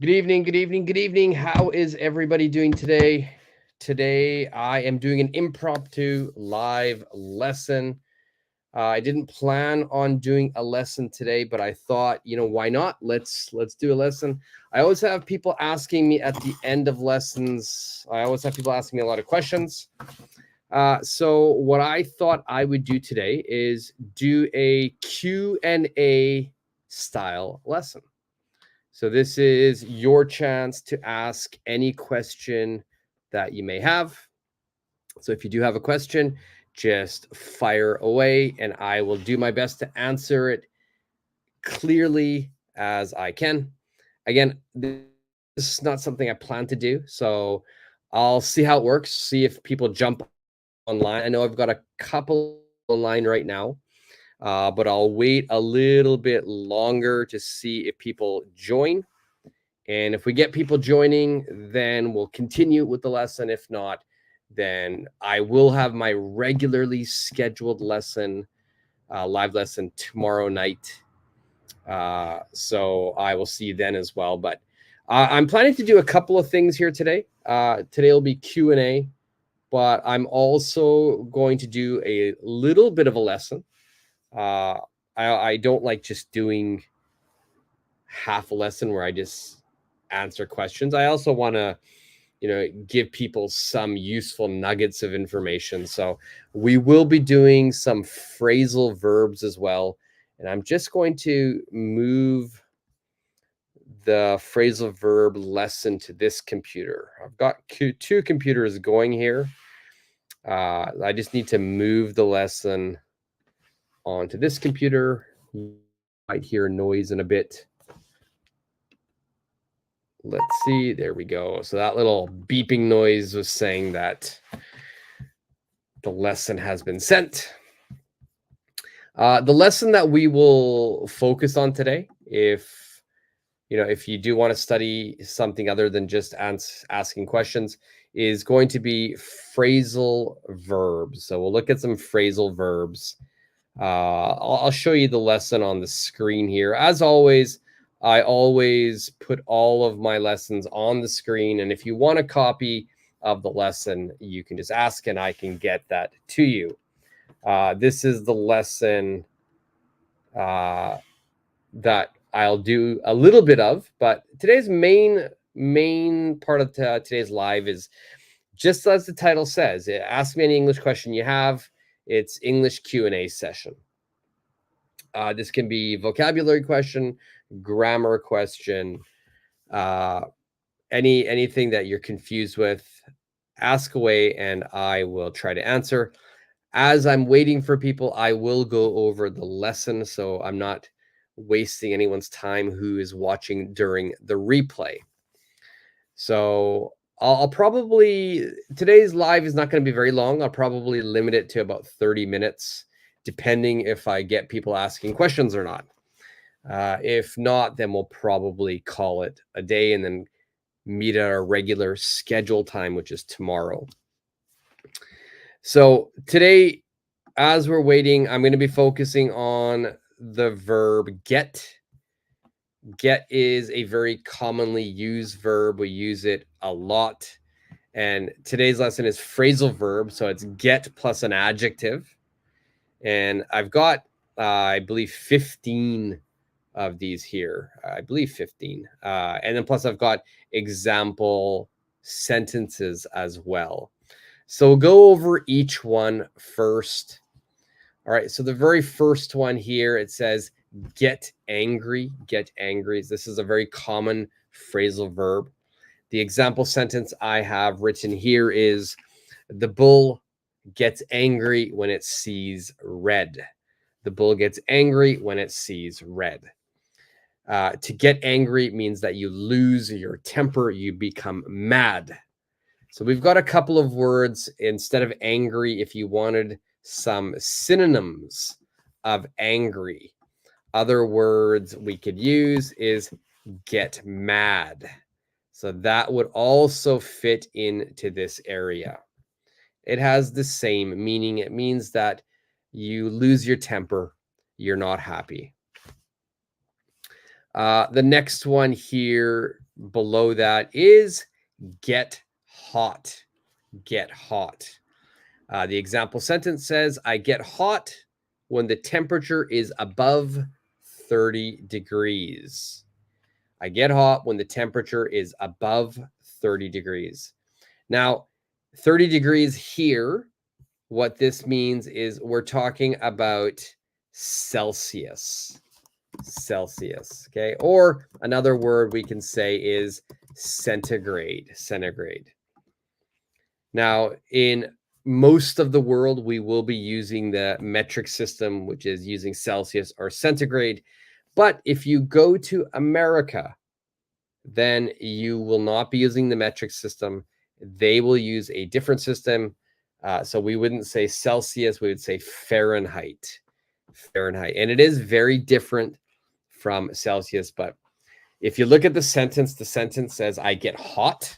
Good evening, good evening, good evening. How is everybody doing today? Today, I am doing an impromptu live lesson. I didn't plan on doing a lesson today, but I thought, why not? Let's do a lesson. I always have people asking me at the end of lessons. I always have people asking me a lot of questions. So what I thought I would do today is do a Q&A style lesson. So this is your chance to ask any question that you may have. So if you do have a question, just fire away and I will do my best to answer it clearly as I can. Again, this is not something I plan to do. So I'll see how it works, see if people jump online. I know I've got a couple online right now, but I'll wait a little bit longer to see if people join. And if we get people joining, then we'll continue with the lesson. If not, then I will have my regularly scheduled lesson, live lesson tomorrow night. So I will see you then as well. But I'm planning to do a couple of things here today. Today will be Q&A, but I'm also going to do a little bit of a lesson. I don't like just doing half a lesson where I just answer questions. I also want to, give people some useful nuggets of information. So we will be doing some phrasal verbs as well. And I'm just going to move the phrasal verb lesson to this computer. I've got two computers going here. I just need to move the lesson onto this computer. You might hear noise in a bit. Let's see. There we go. So that little beeping noise was saying that the lesson has been sent. The lesson that we will focus on today, if you do want to study something other than just asking questions, is going to be phrasal verbs. So we'll look at some phrasal verbs. I'll show you the lesson on the screen here. As always, I always put all of my lessons on the screen. And if you want a copy of the lesson, you can just ask and I can get that to you. This is the lesson that I'll do a little bit of, but today's main part of today's live is just as the title says, ask me any English question you have. It's English Q&A session. This can be vocabulary question, grammar question, anything that you're confused with, ask away and I will try to answer. As I'm waiting for people, I will go over the lesson so I'm not wasting anyone's time who is watching during the replay. So I'll probably, today's live is not going to be very long. I'll probably limit it to about 30 minutes, depending if I get people asking questions or not. If not, then we'll probably call it a day and then meet at our regular schedule time, which is tomorrow. So today, as we're waiting, I'm going to be focusing on the verb get. Get is a very commonly used verb. We use it a lot. And today's lesson is phrasal verb. So it's get plus an adjective. And I've got, I believe, 15 of these here. I believe 15. And then plus I've got example sentences as well. So we'll go over each one first. All right, so the very first one here, it says get angry. Get angry. This is a very common phrasal verb. The example sentence I have written here is the bull gets angry when it sees red. The bull gets angry when it sees red. To get angry means that you lose your temper, you become mad. So we've got a couple of words instead of angry. If you wanted some synonyms of angry, other words we could use is get mad. So that would also fit into this area. It has the same meaning. It means that you lose your temper, you're not happy. The next one here below that is get hot. Get hot. The example sentence says, I get hot when the temperature is above 30 degrees. I get hot when the temperature is above 30 degrees. Now, 30 degrees here, what this means is we're talking about Celsius. Celsius, okay? Or another word we can say is centigrade, centigrade. Now, in most of the world, we will be using the metric system, which is using Celsius or centigrade. But if you go to America, then you will not be using the metric system. They will use a different system. So we wouldn't say Celsius, we would say Fahrenheit. Fahrenheit. And it is very different from Celsius. But if you look at the sentence says, I get hot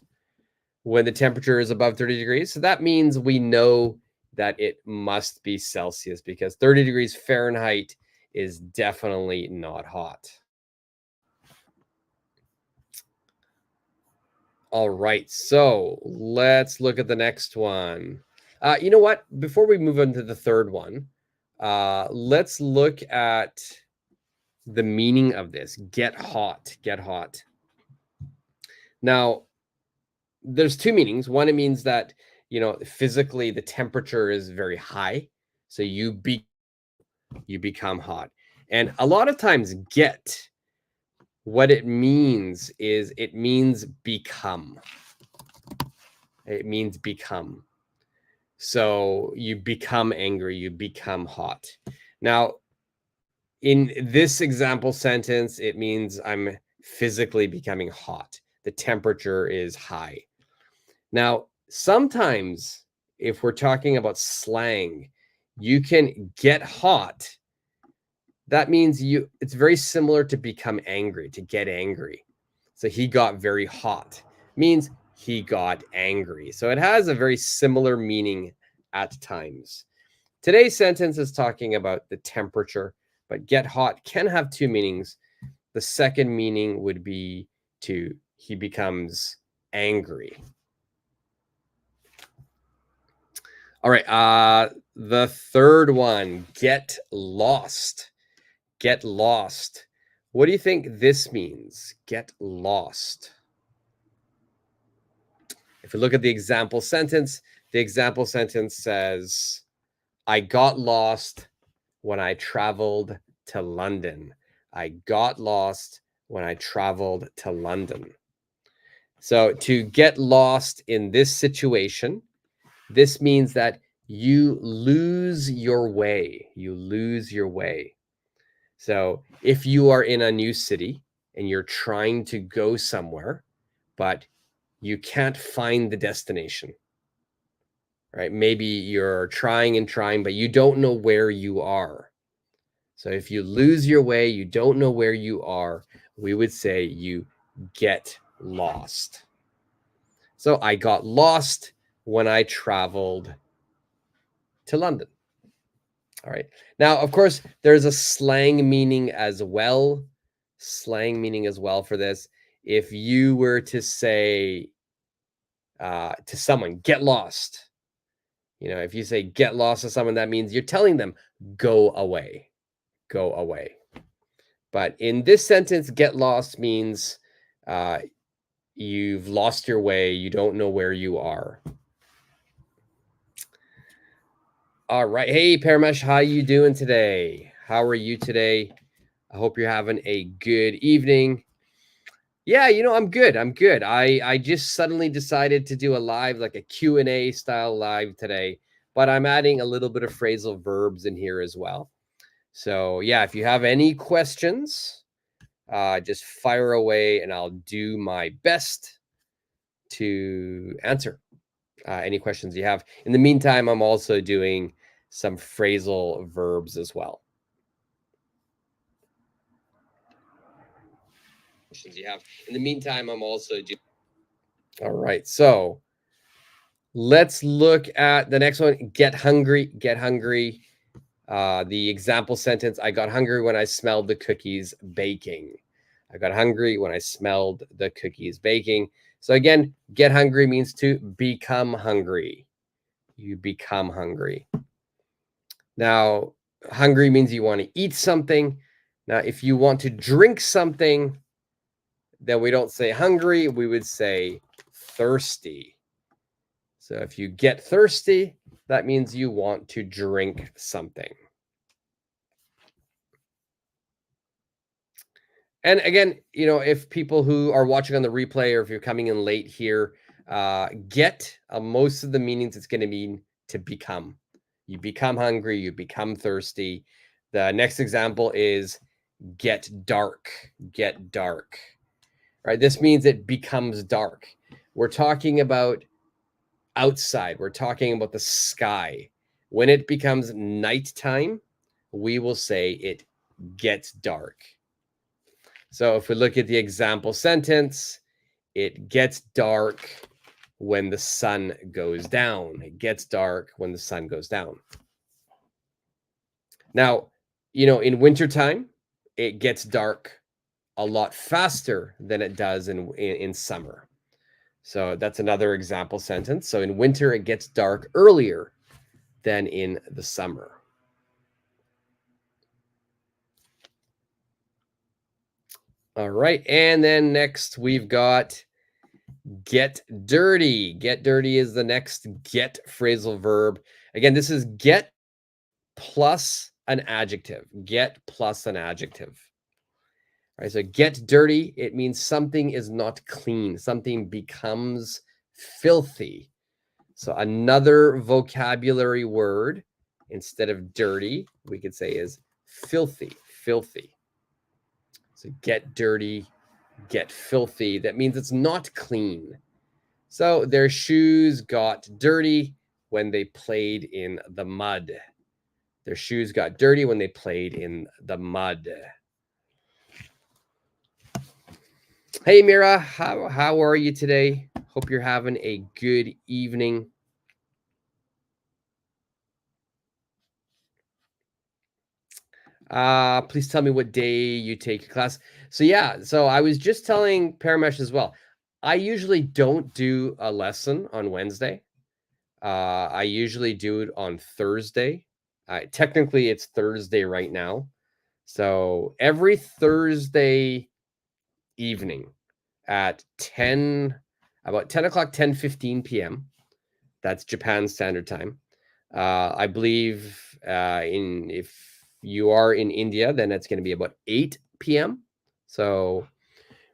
when the temperature is above 30 degrees. So that means we know that it must be Celsius, because 30 degrees Fahrenheit is definitely not hot. All right, so let's look at the next one. You know what? Before we move on to the third one, let's look at the meaning of this. Get hot, get hot. Now, there's two meanings. One, it means that, you know, physically the temperature is very high, so you become hot. And a lot of times get, what it means is it means become. It means become. So you become angry, you become hot. Now, in this example sentence, it means I'm physically becoming hot. The temperature is high. Now, sometimes if we're talking about slang, you can get hot. That means it's very similar to become angry, to get angry. So he got very hot means he got angry. So it has a very similar meaning at times. Today's sentence is talking about the temperature, but get hot can have two meanings. The second meaning would be he becomes angry. All right, the third one, get lost. Get lost. What do you think this means? Get lost. If you look at the example sentence says, I got lost when I traveled to London. I got lost when I traveled to London. So to get lost in this situation, this means that you lose your way. You lose your way. So if you are in a new city and you're trying to go somewhere, but you can't find the destination, right? Maybe you're trying and trying, but you don't know where you are. So if you lose your way, you don't know where you are, we would say you get lost. So I got lost when I traveled to London. All right. Now, of course, there's a slang meaning as well. Slang meaning as well for this. If you were to say to someone, get lost. You know, if you say get lost to someone, that means you're telling them, go away. Go away. But in this sentence, get lost means you've lost your way. You don't know where you are. All right. Hey, Paramesh, how you doing today? How are you today? I hope you're having a good evening. Yeah, you know, I'm good. I'm good. I just suddenly decided to do a live, like a Q&A style live today, but I'm adding a little bit of phrasal verbs in here as well. So yeah, if you have any questions, just fire away and I'll do my best to answer any questions you have. In the meantime, I'm also doing some phrasal verbs as well. Questions you have. In the meantime, I'm also doing. All right, so let's look at the next one. Get hungry. Get hungry. The example sentence, I got hungry when I smelled the cookies baking. I got hungry when I smelled the cookies baking. So again, get hungry means to become hungry. You become hungry. Now, hungry means you want to eat something. Now, if you want to drink something, then we don't say hungry, we would say thirsty. So if you get thirsty, that means you want to drink something. And again, if people who are watching on the replay or if you're coming in late here, get most of the meanings it's going to mean to become. You become hungry, you become thirsty. The next example is get dark. Get dark. All right, this means it becomes dark. We're talking about outside. We're talking about the sky. When it becomes nighttime, we will say it gets dark. So if we look at the example sentence, it gets dark when the sun goes down. It gets dark when the sun goes down. Now, in wintertime, it gets dark a lot faster than it does in summer. So that's another example sentence. So in winter, it gets dark earlier than in the summer. All right. And then next we've got get dirty. Get dirty is the next get phrasal verb. Again, this is get plus an adjective. Get plus an adjective. All right, so get dirty, it means something is not clean. Something becomes filthy. So another vocabulary word instead of dirty, we could say is filthy. Filthy. So get dirty, get filthy. That means it's not clean. So their shoes got dirty when they played in the mud. Their shoes got dirty when they played in the mud. Hey, Mira, how are you today? Hope you're having a good evening. Please tell me what day you take your class. So I was just telling Paramesh as well. I usually don't do a lesson on Wednesday. I usually do it on Thursday. Technically, it's Thursday right now. So every Thursday evening at about 10 o'clock, 10:15 p.m. That's Japan Standard Time. I believe if you are in India, then it's going to be about 8 p.m. So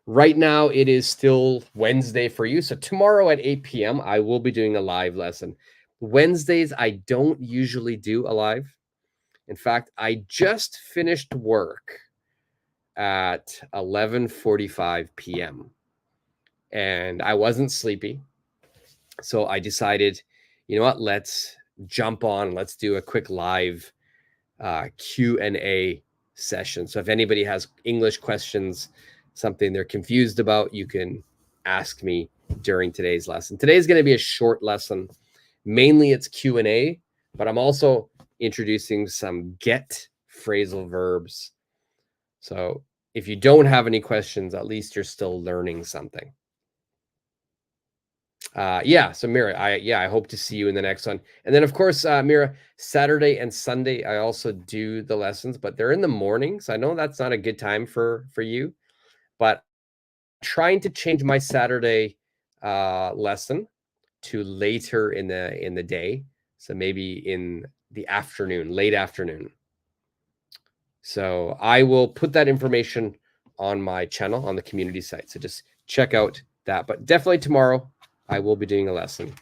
right now it is still Wednesday for you. So tomorrow at 8 p.m. I will be doing a live lesson. Wednesdays I don't usually do a live. In fact, I just finished work at 11:45 p.m. and I wasn't sleepy. So I decided, you know what, let's jump on, let's do a quick live Q&A session. So if anybody has English questions, something they're confused about, you can ask me during today's lesson. Today's going to be a short lesson. Mainly it's Q&A, but I'm also introducing some get phrasal verbs. So if you don't have any questions, at least you're still learning something. So Mira, I hope to see you in the next one. And then of course, Mira, Saturday and Sunday, I also do the lessons, but they're in the mornings. I know that's not a good time for you, but trying to change my Saturday lesson to later in the day. So maybe in the afternoon, late afternoon. So I will put that information on my channel on the community site. So just check out that, but definitely tomorrow I will be doing a lesson.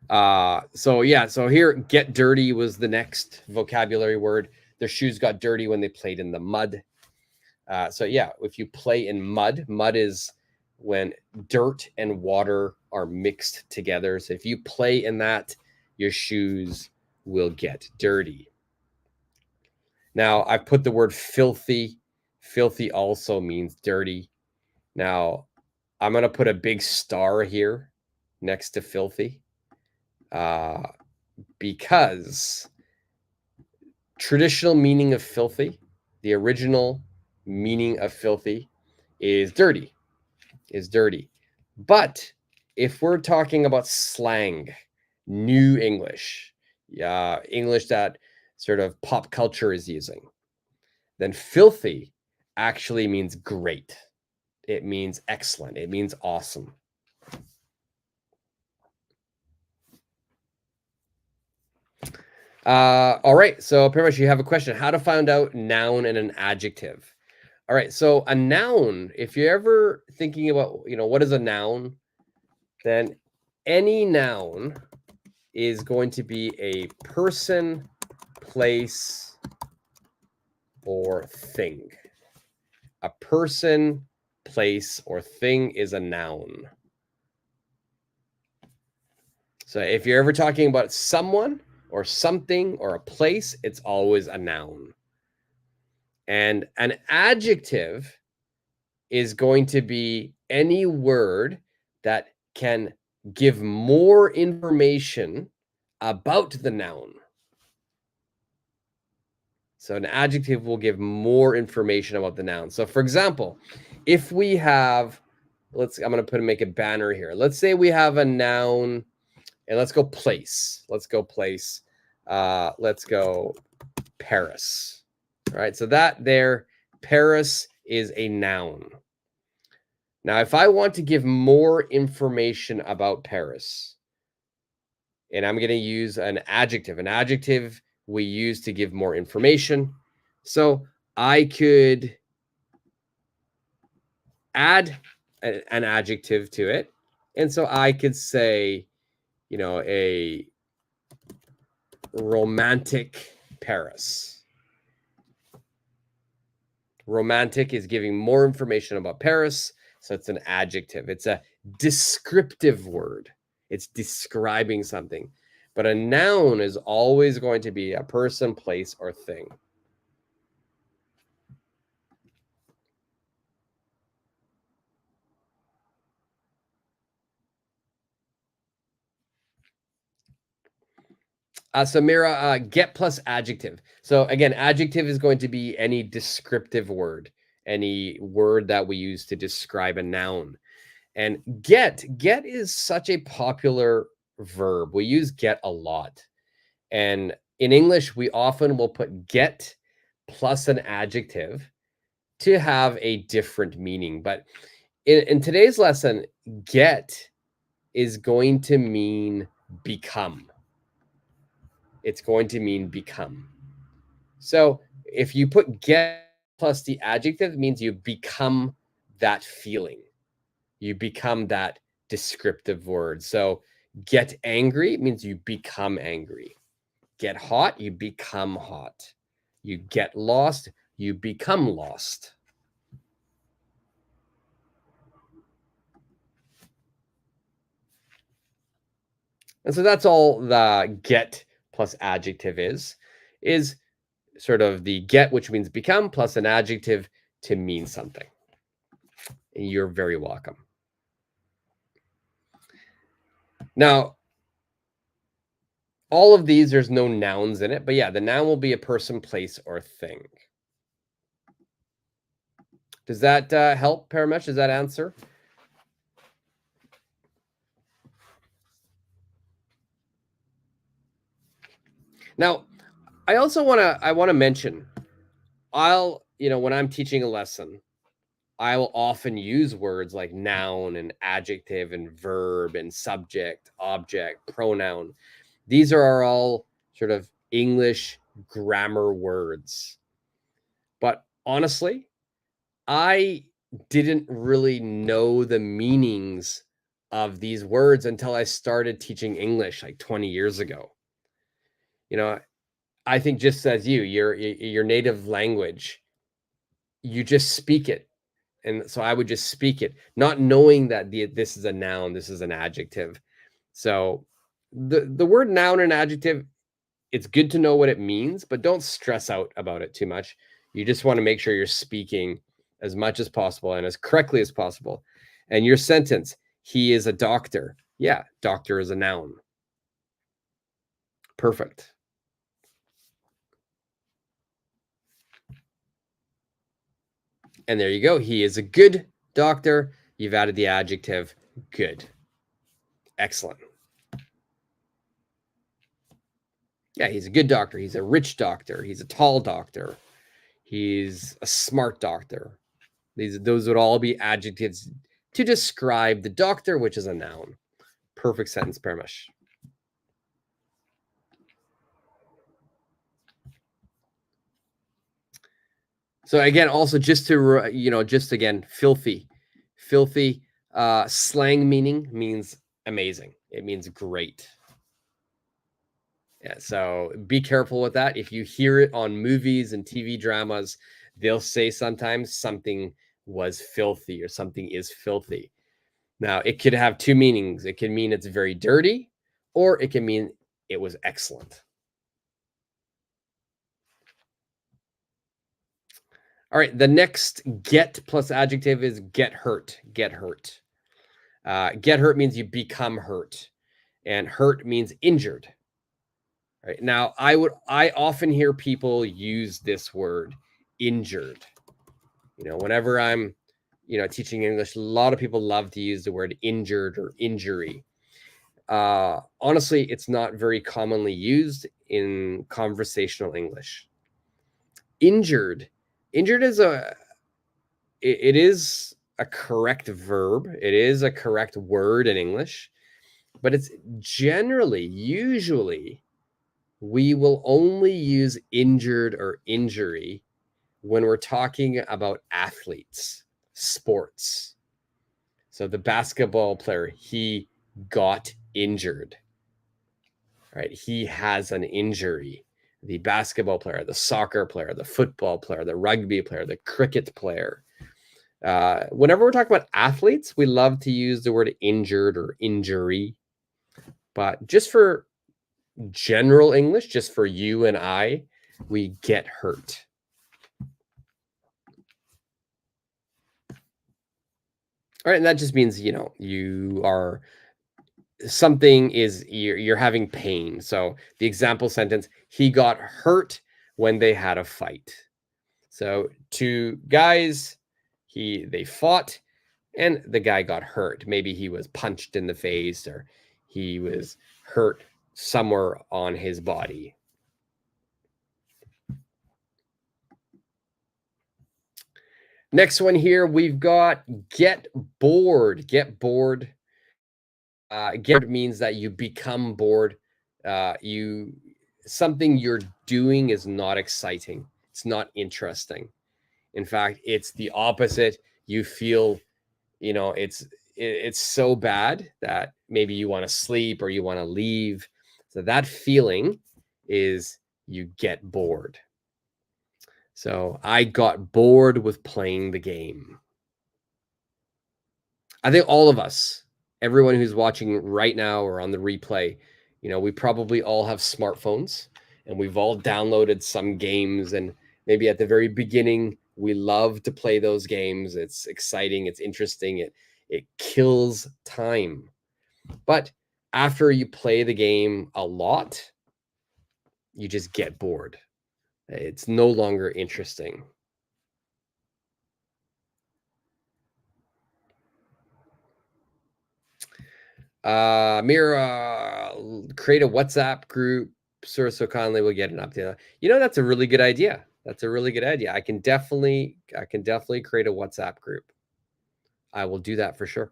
So here, get dirty was the next vocabulary word. Their shoes got dirty when they played in the mud. If you play in mud, mud is when dirt and water are mixed together. So if you play in that, your shoes will get dirty. Now, I've put the word filthy. Filthy also means dirty. Now, I'm going to put a big star here next to filthy because traditional meaning of filthy, the original meaning of filthy is dirty, But if we're talking about slang, new English, English that sort of pop culture is using, then filthy actually means great. It means excellent. It means awesome. All right. So pretty much you have a question, how to find out noun and an adjective. All right. So a noun, if you're ever thinking about, what is a noun, then any noun is going to be a person, place, or thing. A person, place, or thing is a noun. So if you're ever talking about someone or something or a place, it's always a noun. And an adjective is going to be any word that can give more information about the noun. So an adjective will give more information about the noun. So for example, if we have, I'm going to make a banner here. Let's say we have a noun, and let's go place. Let's go place. Let's go Paris. All right. So that there, Paris is a noun. Now, if I want to give more information about Paris, and I'm going to use an adjective we use to give more information. So I could add an adjective to it. And so I could say, a romantic Paris. Romantic is giving more information about Paris. So it's an adjective. It's a descriptive word. It's describing something. But a noun is always going to be a person, place, or thing. So Mira, get plus adjective. So again, adjective is going to be any descriptive word, any word that we use to describe a noun. And get is such a popular verb. We use get a lot. And in English, we often will put get plus an adjective to have a different meaning. But in today's lesson, get is going to mean become. It's going to mean become. So if you put get plus the adjective, it means you become that feeling. You become that descriptive word. So get angry means you become angry. Get hot, you become hot. You get lost, you become lost. And so that's all the get plus adjective is sort of the get, which means become, plus an adjective to mean something. And you're very welcome. Now, all of these, there's no nouns in it, but yeah, the noun will be a person, place, or thing. Does that help, Paramesh? Does that answer? Now, I also want to mention, when I'm teaching a lesson, I will often use words like noun and adjective and verb and subject, object, pronoun. These are all sort of English grammar words. But honestly, I didn't really know the meanings of these words until I started teaching English like 20 years ago. I think just as your native language, you just speak it. And so I would just speak it, not knowing that this is a noun, this is an adjective. So the word noun and adjective, it's good to know what it means, but don't stress out about it too much. You just want to make sure you're speaking as much as possible and as correctly as possible. And your sentence, he is a doctor. Yeah, doctor is a noun. Perfect. And there you go. He is a good doctor. You've added the adjective good. Excellent. Yeah, he's a good doctor. He's a rich doctor. He's a tall doctor. He's a smart doctor. Those would all be adjectives to describe the doctor, which is a noun. Perfect sentence, Parmesh. So again, also just to just again, filthy. Slang meaning means amazing. It means great. Yeah, so be careful with that. If you hear it on movies and TV dramas, they'll say sometimes something was filthy or something is filthy. Now, it could have two meanings. It can mean it's very dirty, or it can mean it was excellent. All right, the next get plus adjective is get hurt. Get hurt. Get hurt means you become hurt, and hurt means injured. Right now, I often hear people use this word injured. Whenever I'm teaching English, a lot of people love to use the word injured or injury. Honestly, it's not very commonly used in conversational English. Injured is it is a correct verb. It is a correct word in English, but it's usually we will only use injured or injury when we're talking about athletes, sports. So the basketball player, he got injured, right? He has an injury. The basketball player, the soccer player, the football player, the rugby player, the cricket player. Whenever we're talking about athletes, we love to use the word injured or injury. But just for general English, just for you and I, we get hurt. All right, and that just means you are you're having pain. So the example sentence, he got hurt when they had a fight. So two guys, they fought, and the guy got hurt. Maybe he was punched in the face, or he was hurt somewhere on his body. Next one here, we've got get bored. Get bored. Get means that you become bored. Something you're doing is not exciting. It's not interesting. In fact, it's the opposite. You feel, it's so bad that maybe you want to sleep or you want to leave. So that feeling is you get bored. So I got bored with playing the game. I think all of us, everyone who's watching right now or on the replay, we probably all have smartphones and we've all downloaded some games. And maybe at the very beginning, we love to play those games. It's exciting. It's interesting. It kills time. But after you play the game a lot, you just get bored. It's no longer interesting. Mira, create a WhatsApp group. Sir So Conley will get an update. That's a really good idea. That's a really good idea. I can definitely create a WhatsApp group. I will do that for sure.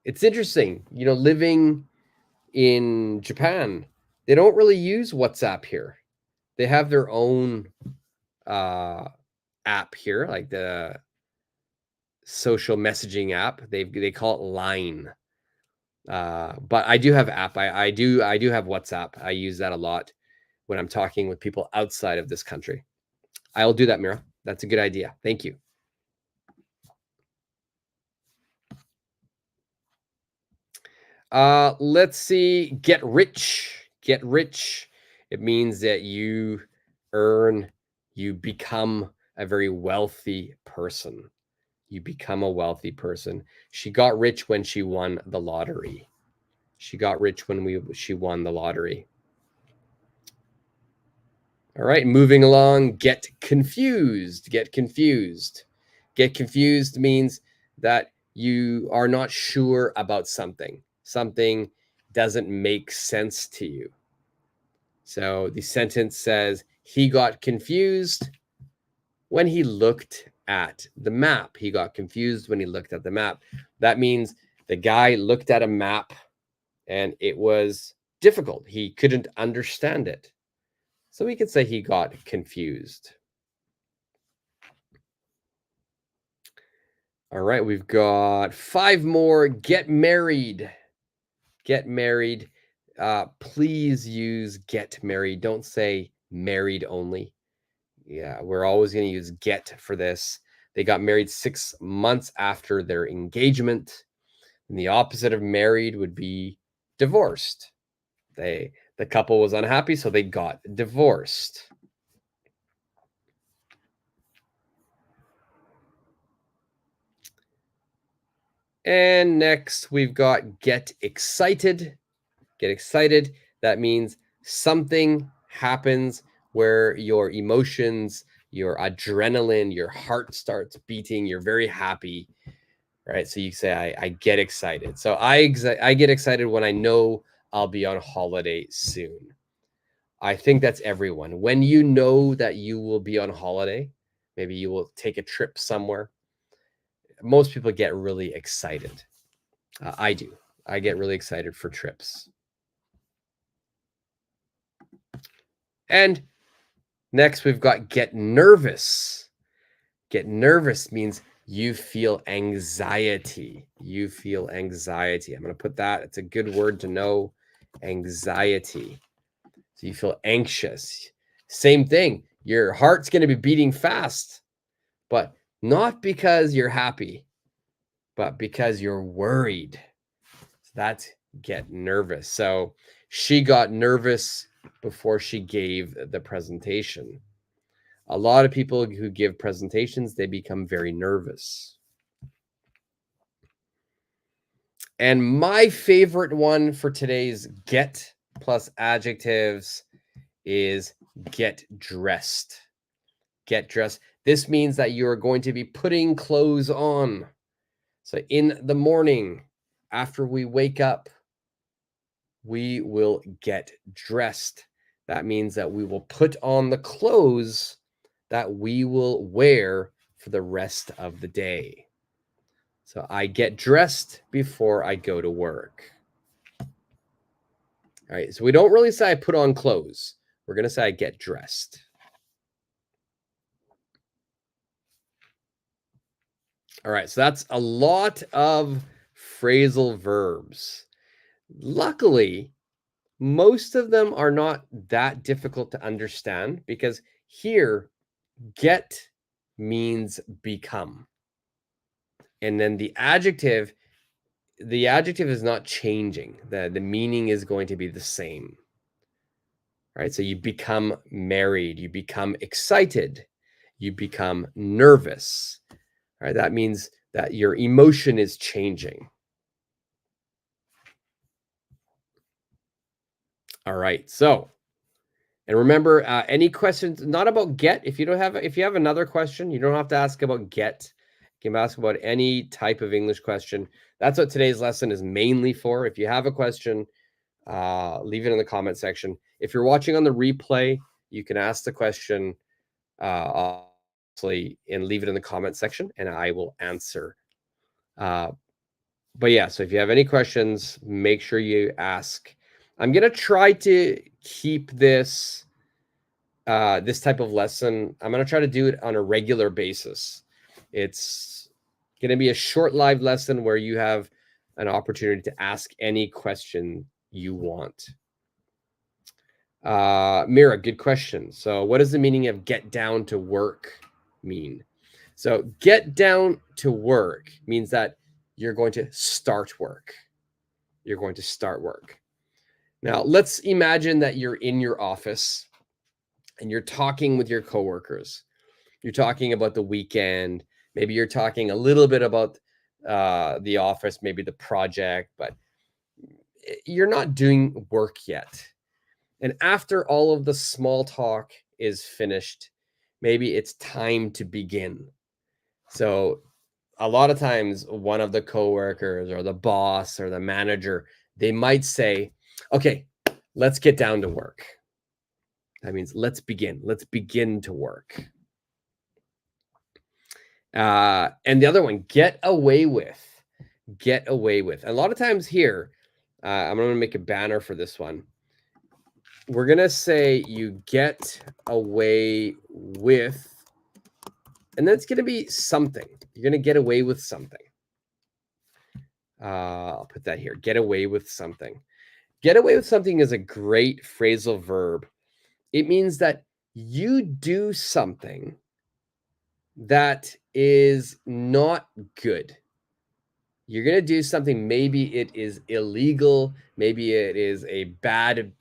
It's interesting, living in Japan, they don't really use WhatsApp here. They have their own app here, like the social messaging app. They call it Line. But I do have app. I do have WhatsApp. I use that a lot when I'm talking with people outside of this country. I'll do that, Mira. That's a good idea. Thank you. Let's see. Get rich. Get rich. It means that you become a very wealthy person. You become a wealthy person. She got rich when she won the lottery. She got rich when she won the lottery. All right, moving along, get confused. Get confused. Get confused means that you are not sure about something. Something doesn't make sense to you. So the sentence says, he got confused when he looked at the map. He got confused when he looked at the map. That means the guy looked at a map and it was difficult. He couldn't understand it. So we could say he got confused. All right, we've got 5 more. Get married. Get married. Please use get married. Don't say married only. Yeah, we're always going to use get for this. They got married 6 months after their engagement. And the opposite of married would be divorced. The couple was unhappy, so they got divorced. And next we've got get excited. Get excited. That means something happens where your emotions, your adrenaline, your heart starts beating. You're very happy, right? So you say, I get excited. So I get excited when I know I'll be on holiday soon. I think that's everyone. When you know that you will be on holiday, maybe you will take a trip somewhere. Most people get really excited. I do. I get really excited for trips. And next, we've got get nervous. Get nervous means you feel anxiety. You feel anxiety. I'm going to put that. It's a good word to know. Anxiety. So you feel anxious. Same thing. Your heart's going to be beating fast, but not because you're happy, but because you're worried. So that's get nervous. So she got nervous before she gave the presentation. A lot of people who give presentations, they become very nervous. And my favorite one for today's get plus adjectives is get dressed. Get dressed. This means that you are going to be putting clothes on. So in the morning, after we wake up, we will get dressed. That means that we will put on the clothes that we will wear for the rest of the day. So I get dressed before I go to work. All right, so we don't really say I put on clothes. We're going to say I get dressed. All right, so that's a lot of phrasal verbs. Luckily, most of them are not that difficult to understand because here, get means become. And then the adjective is not changing. The meaning is going to be the same. Right? So you become married, you become excited, you become nervous. Right? That means that your emotion is changing. All right. So, and remember, any questions, not about get. If you have another question, you don't have to ask about get. You can ask about any type of English question. That's what today's lesson is mainly for. If you have a question, leave it in the comment section. If you're watching on the replay, you can ask the question obviously and leave it in the comment section, and I will answer. But yeah, so if you have any questions, make sure you ask. I'm gonna try to keep this this type of lesson. I'm gonna try to do it on a regular basis. It's gonna be a short live lesson where you have an opportunity to ask any question you want. Mira, good question. So what does the meaning of get down to work mean? So get down to work means that you're going to start work. You're going to start work. Now, let's imagine that you're in your office and you're talking with your coworkers. You're talking about the weekend. Maybe you're talking a little bit about the office, maybe the project, but you're not doing work yet. And after all of the small talk is finished. Maybe it's time to begin. So a lot of times one of the coworkers or the boss or the manager, they might say, okay, let's get down to work. That means let's begin. Let's begin to work. And the other one, get away with. Get away with. A lot of times here, I'm going to make a banner for this one. We're going to say you get away with, and then it's going to be something. You're going to get away with something. I'll put that here. Get away with something. Get away with something is a great phrasal verb. It means that you do something that is not good. You're going to do something, maybe it is illegal, maybe it is a bad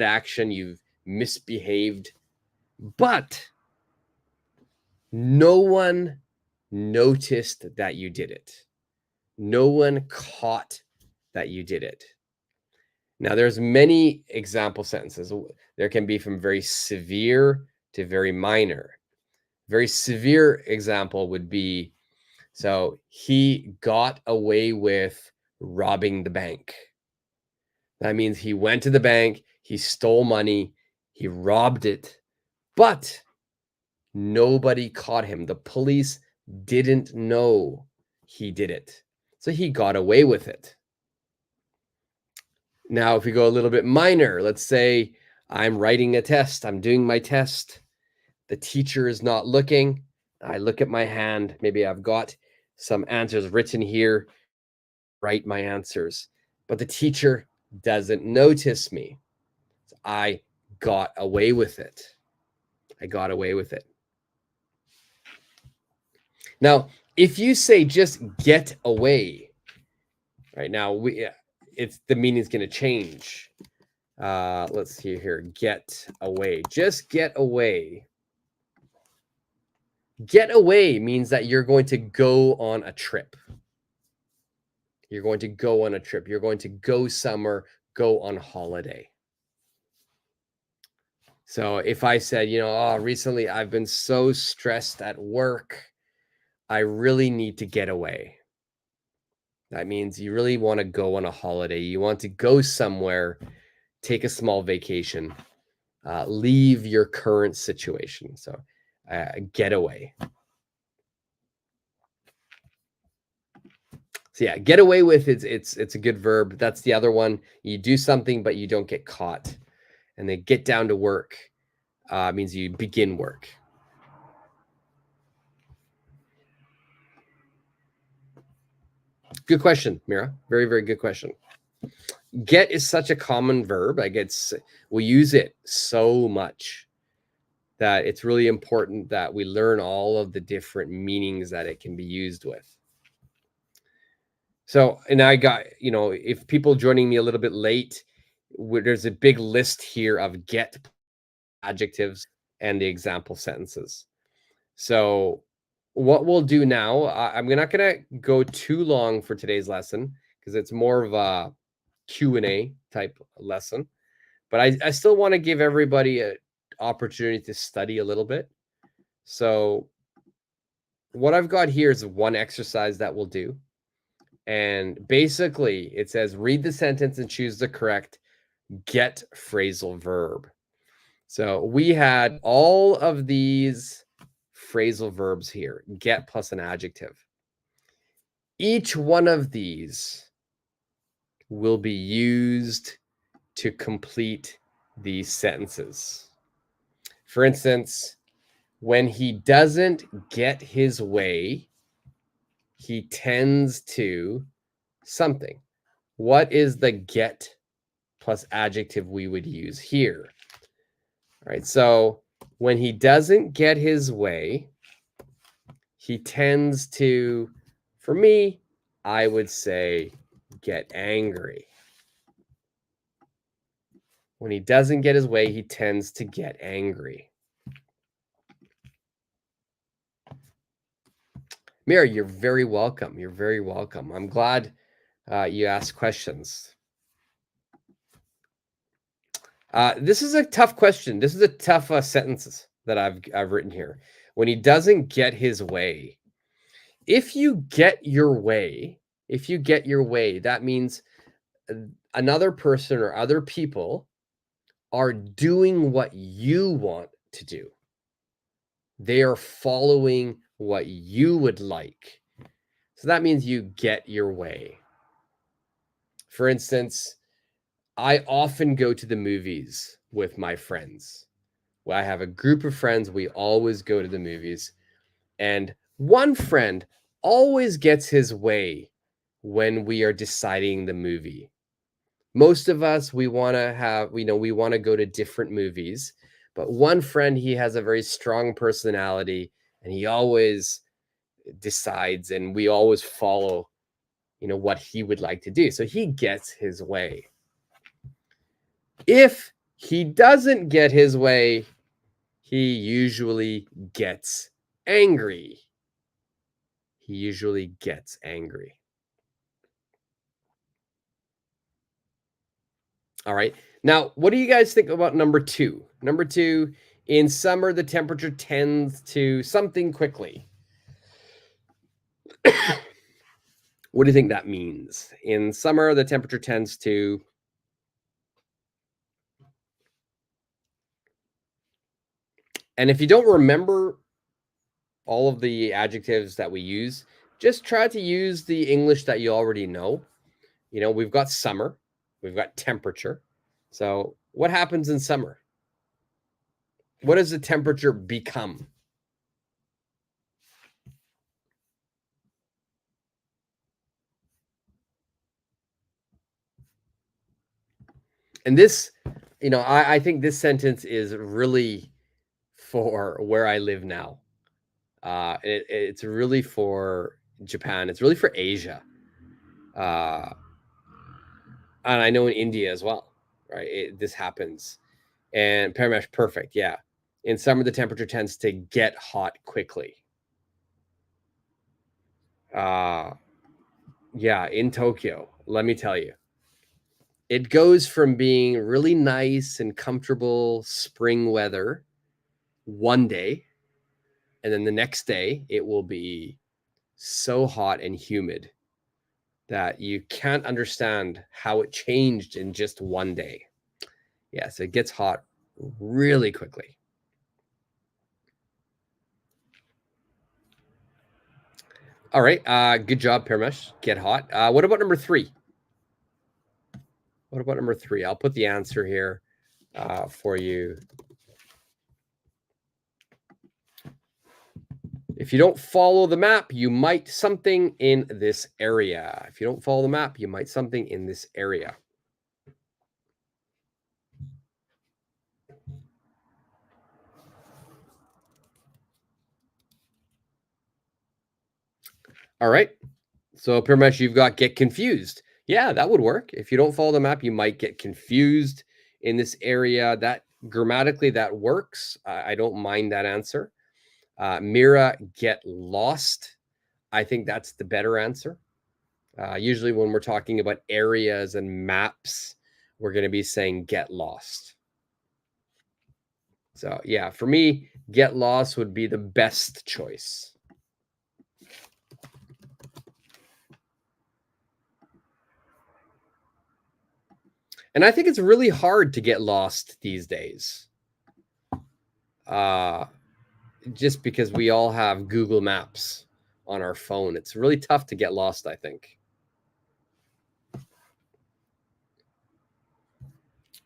action, you've misbehaved, but no one noticed that you did it. No one caught that you did it. Now, there's many example sentences. There can be from very severe to very minor. Very severe example would be, so he got away with robbing the bank. That means he went to the bank, he stole money, he robbed it, but nobody caught him. The police didn't know he did it. So he got away with it. Now, if we go a little bit minor, let's say I'm writing a test, I'm doing my test. The teacher is not looking. I look at my hand. Maybe I've got some answers written here, write my answers, but the teacher doesn't notice me. So I got away with it. I got away with it. Now, if you say just get away, right now, it's the meaning's going to change. Let's see here. Get away. Just get away. Get away means that you're going to go on a trip. You're going to go on a trip. You're going to go somewhere, go on holiday. So if I said, recently I've been so stressed at work, I really need to get away. That means you really want to go on a holiday. You want to go somewhere, take a small vacation, leave your current situation. So get away. So yeah, get away with it's a good verb. That's the other one. You do something, but you don't get caught. And then get down to work means you begin work. Good question, Mira. Very, very good question. Get is such a common verb. We use it so much that it's really important that we learn all of the different meanings that it can be used with. So, and I got, if people joining me a little bit late, there's a big list here of get adjectives and the example sentences. So what we'll do now, I'm not going to go too long for today's lesson because it's more of a Q&A type lesson, but I still want to give everybody an opportunity to study a little bit. So what I've got here is one exercise that we'll do. And basically it says, read the sentence and choose the correct get phrasal verb. So we had all of these phrasal verbs here, get plus an adjective. Each one of these will be used to complete these sentences. For instance, when he doesn't get his way, he tends to something. What is the get plus adjective we would use here? All right, so when he doesn't get his way, he tends to, for me, I would say get angry. When he doesn't get his way, he tends to get angry. Mira, you're very welcome. You're very welcome. I'm glad you asked questions. This is a tough question. This is a tough sentences that I've written here. When he doesn't get his way, if you get your way, that means another person or other people are doing what you want to do. They are following what you would like. So that means you get your way. For instance, I often go to the movies with my friends. Well, I have a group of friends. We always go to the movies. And one friend always gets his way when we are deciding the movie. Most of us, we want to go to different movies. But one friend, he has a very strong personality and he always decides and we always follow, what he would like to do. So he gets his way. If he doesn't get his way, he usually gets angry. All right. Now, what do you guys think about number 2? Number 2, in summer, the temperature tends to something quickly. What do you think that means? In summer, the temperature tends to... And if you don't remember all of the adjectives that we use, just try to use the English that you already know. We've got summer, we've got temperature. So what happens in summer? What does the temperature become? And this, I think this sentence is really for where I live now. It's really for Japan. It's really for Asia. And I know in India as well, right? This happens. And Paramesh, perfect. Yeah. In summer, the temperature tends to get hot quickly. Yeah, in Tokyo, let me tell you. It goes from being really nice and comfortable spring weather one day, and then the next day it will be so hot and humid that you can't understand how it changed in just one day. Yeah, so it gets hot really quickly. All right, good job, Paramesh. Get hot. What about number 3? What about number 3? I'll put the answer here for you. If you don't follow the map, you might something in this area. If you don't follow the map, you might something in this area. All right. So pretty much you've got get confused. Yeah, that would work. If you don't follow the map, you might get confused in this area. That grammatically, that works. I don't mind that answer. Mira, get lost. I think that's the better answer. Usually when we're talking about areas and maps, we're going to be saying get lost. So yeah, for me, get lost would be the best choice. And I think it's really hard to get lost these days. Just because we all have Google Maps on our phone. It's really tough to get lost, I think.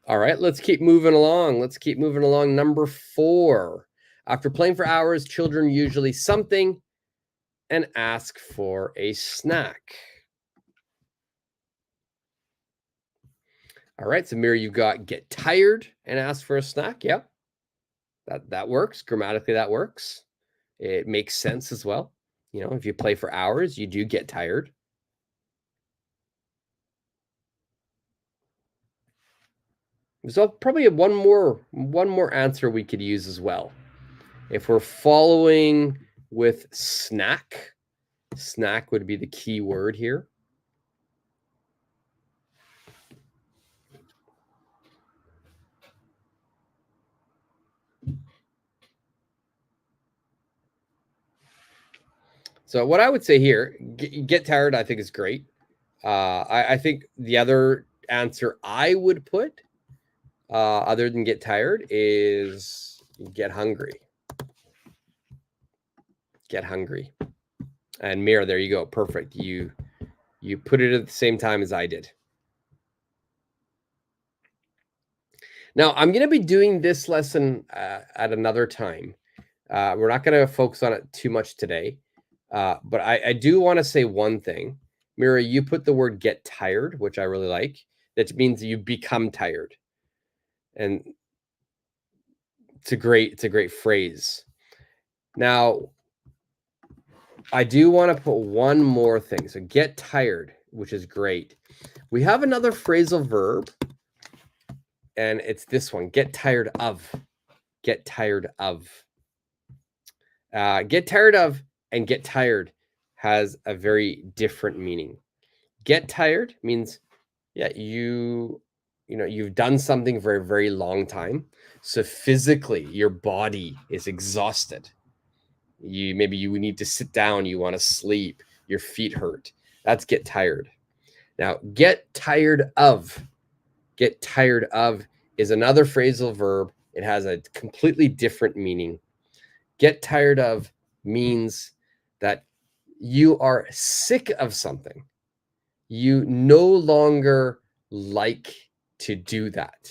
All right, let's keep moving along. Number 4. After playing for hours, children usually something and ask for a snack. All right, Samir, you've got get tired and ask for a snack. Yep. That works. Grammatically, that works. It makes sense as well. If you play for hours, you do get tired. So probably one more answer we could use as well. If we're following with snack would be the key word here. So what I would say here, get tired, I think is great. I think the other answer I would put, other than get tired, is get hungry. Get hungry. And Mira, there you go. Perfect. You put it at the same time as I did. Now, I'm going to be doing this lesson at another time. We're not going to focus on it too much today. But I do want to say one thing. Mira, you put the word get tired, which I really like. That means you become tired. And it's a great phrase. Now, I do want to put one more thing. So get tired, which is great. We have another phrasal verb, and it's this one, get tired of. Get tired of. Get tired of and get tired has a very different meaning. Get tired means, yeah, you've done something for a very long time. So physically, your body is exhausted. Maybe you need to sit down, you want to sleep, your feet hurt. That's get tired. Now, get tired of. Get tired of is another phrasal verb. It has a completely different meaning. Get tired of means that you are sick of something. You no longer like to do that.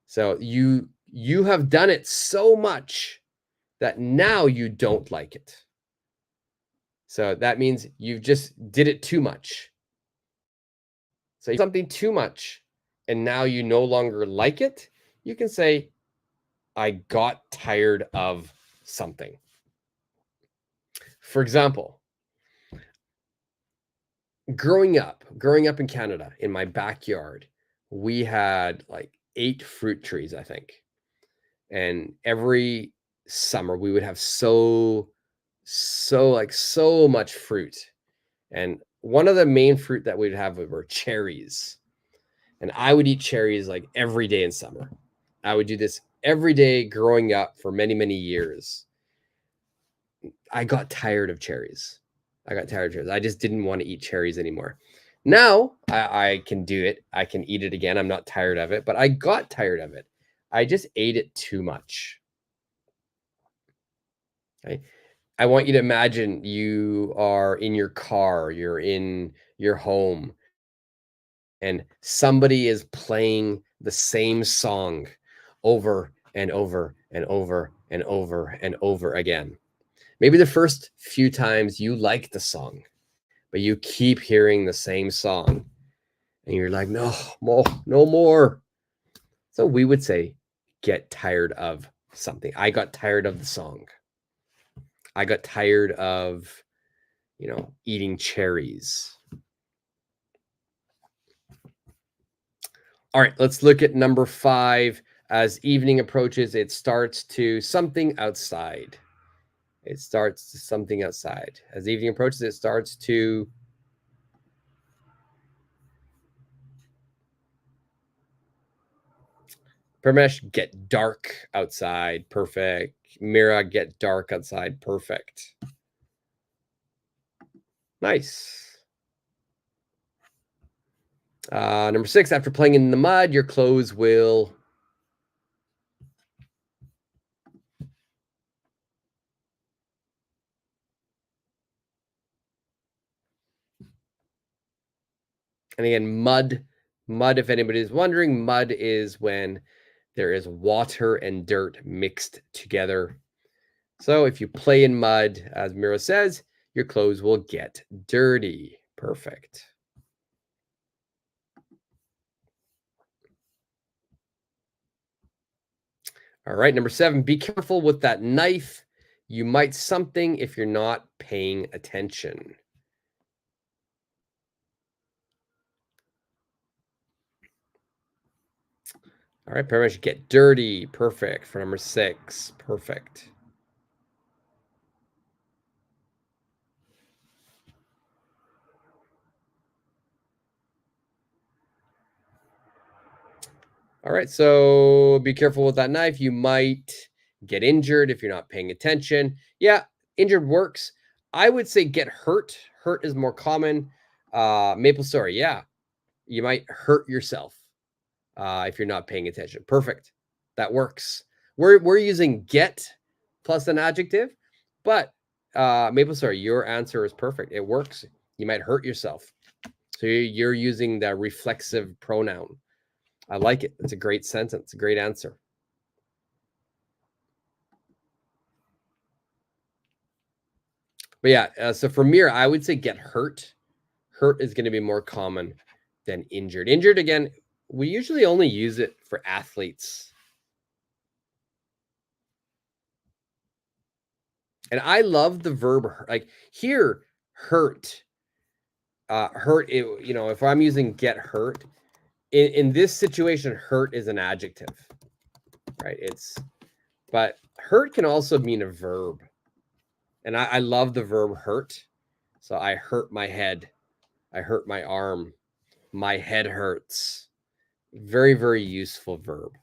So you have done it so much that now you don't like it. So that means you just did it too much. So something too much and now you no longer like it, you can say, I got tired of something. For example, growing up in Canada, in my backyard, we had like 8 fruit trees, I think. And every summer we would have so much fruit. And one of the main fruit that we'd have were cherries. And I would eat cherries like every day in summer. I would do this every day growing up for many, many years. I got tired of cherries. I just didn't want to eat cherries anymore. Now I can do it. I can eat it again. I'm not tired of it, but I got tired of it. I just ate it too much. Okay? I want you to imagine you are in your car, you're in your home, and somebody is playing the same song over and over and over and over and over again. Maybe the first few times you like the song, but you keep hearing the same song and you're like, no more. So we would say, get tired of something. I got tired of the song. I got tired of, eating cherries. All right, let's look at number 5. As evening approaches, it starts to something outside. It starts to something outside. As evening approaches, it starts to Parmesh, get dark outside. Perfect. Mira, get dark outside. Perfect. Nice. Number 6, after playing in the mud, your clothes will and again, mud, if anybody is wondering, mud is when there is water and dirt mixed together. So if you play in mud, as Mira says, your clothes will get dirty. Perfect. All right, number 7, be careful with that knife. You might something if you're not paying attention. All right, pretty much get dirty. Perfect for number 6. Perfect. All right, so be careful with that knife. You might get injured if you're not paying attention. Yeah, injured works. I would say get hurt. Hurt is more common. Maple story, yeah. You might hurt yourself if you're not paying attention. Perfect. That works. We're using get plus an adjective, but Maple story, your answer is perfect. It works. You might hurt yourself. So you're using the reflexive pronoun. I like it. It's a great sentence. A great answer. But yeah, so for Mira, I would say get hurt. Hurt is going to be more common than injured. Injured, again, we usually only use it for athletes. And I love the verb, like here, hurt. Hurt, if I'm using get hurt, in this situation, hurt is an adjective, right? But hurt can also mean a verb. And I love the verb hurt. So I hurt my head. I hurt my arm. My head hurts. Very, very useful verb.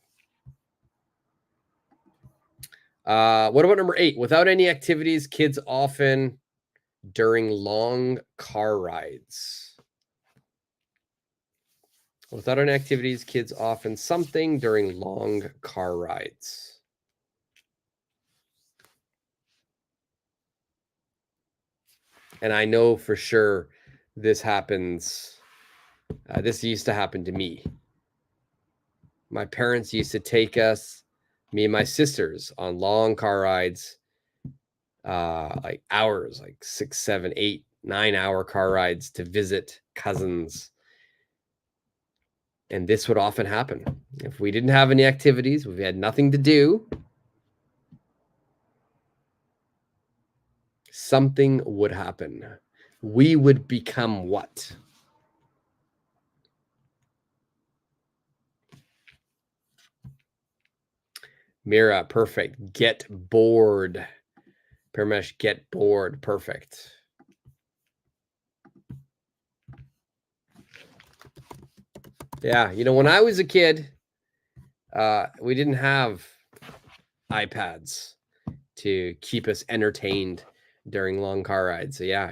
What about number 8? Without any activities, kids often during long car rides. Without any activities, kids often something during long car rides. And I know for sure this happens. This used to happen to me. My parents used to take us, me and my sisters, on long car rides, like hours, like 6, 7, 8, 9-hour car rides to visit cousins. And this would often happen. If we didn't have any activities, if we had nothing to do, something would happen. We would become what? Mira, perfect. Get bored. Paramesh, get bored. Perfect. Yeah, when I was a kid, we didn't have iPads to keep us entertained during long car rides. So yeah,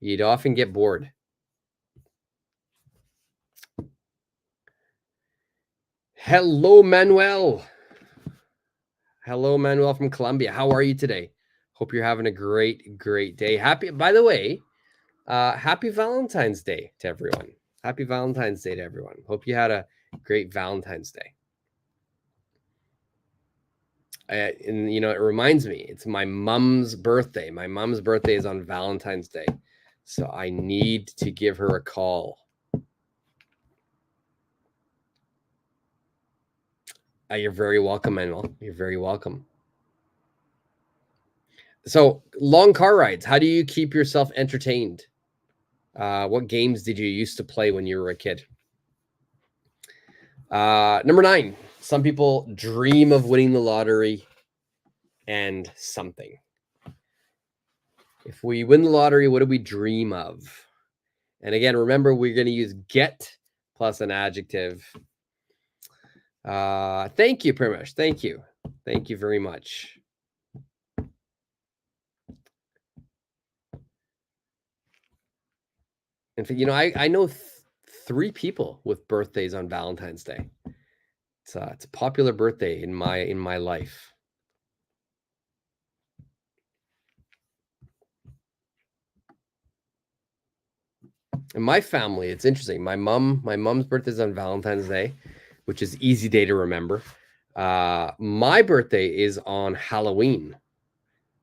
you'd often get bored. Hello, Manuel. Hello, Manuel from Colombia. How are you today? Hope you're having a great, great day. By the way, happy Valentine's Day to everyone. Happy Valentine's Day to everyone. Hope you had a great Valentine's Day. And it reminds me, it's my mom's birthday. My mom's birthday is on Valentine's Day. So I need to give her a call. You're very welcome, Manuel. You're very welcome. So long car rides, how do you keep yourself entertained? What games did you used to play when you were a kid? Number 9, some people dream of winning the lottery and something. If we win the lottery, what do we dream of? And again, remember, we're going to use get plus an adjective. Thank you, Primesh. Thank you. Thank you very much. In fact, I know 3 people with birthdays on Valentine's Day. It's a popular birthday in my life. In my family, it's interesting. My mom's birthday is on Valentine's Day, which is easy day to remember. My birthday is on Halloween,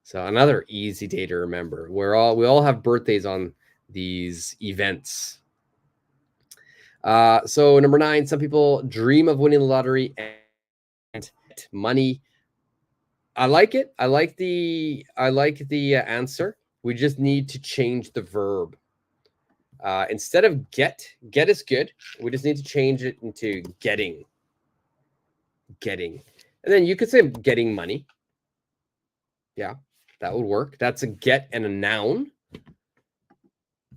so another easy day to remember. We all have birthdays on these events. So number 9, some people dream of winning the lottery and money. I like it. I like the answer. We just need to change the verb. Instead of get is good. We just need to change it into getting. And then you could say getting money. Yeah, that would work. That's a get and a noun.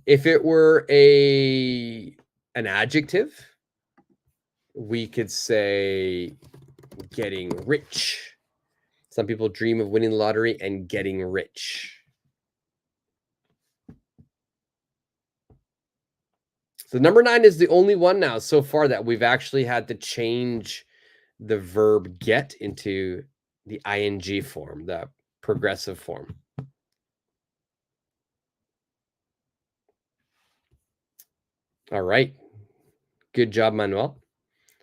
If it were an adjective, we could say getting rich. Some people dream of winning the lottery and getting rich. So number 9 is the only one now so far that we've actually had to change the verb get into the ing form, the progressive form. All right. Good job, Manuel.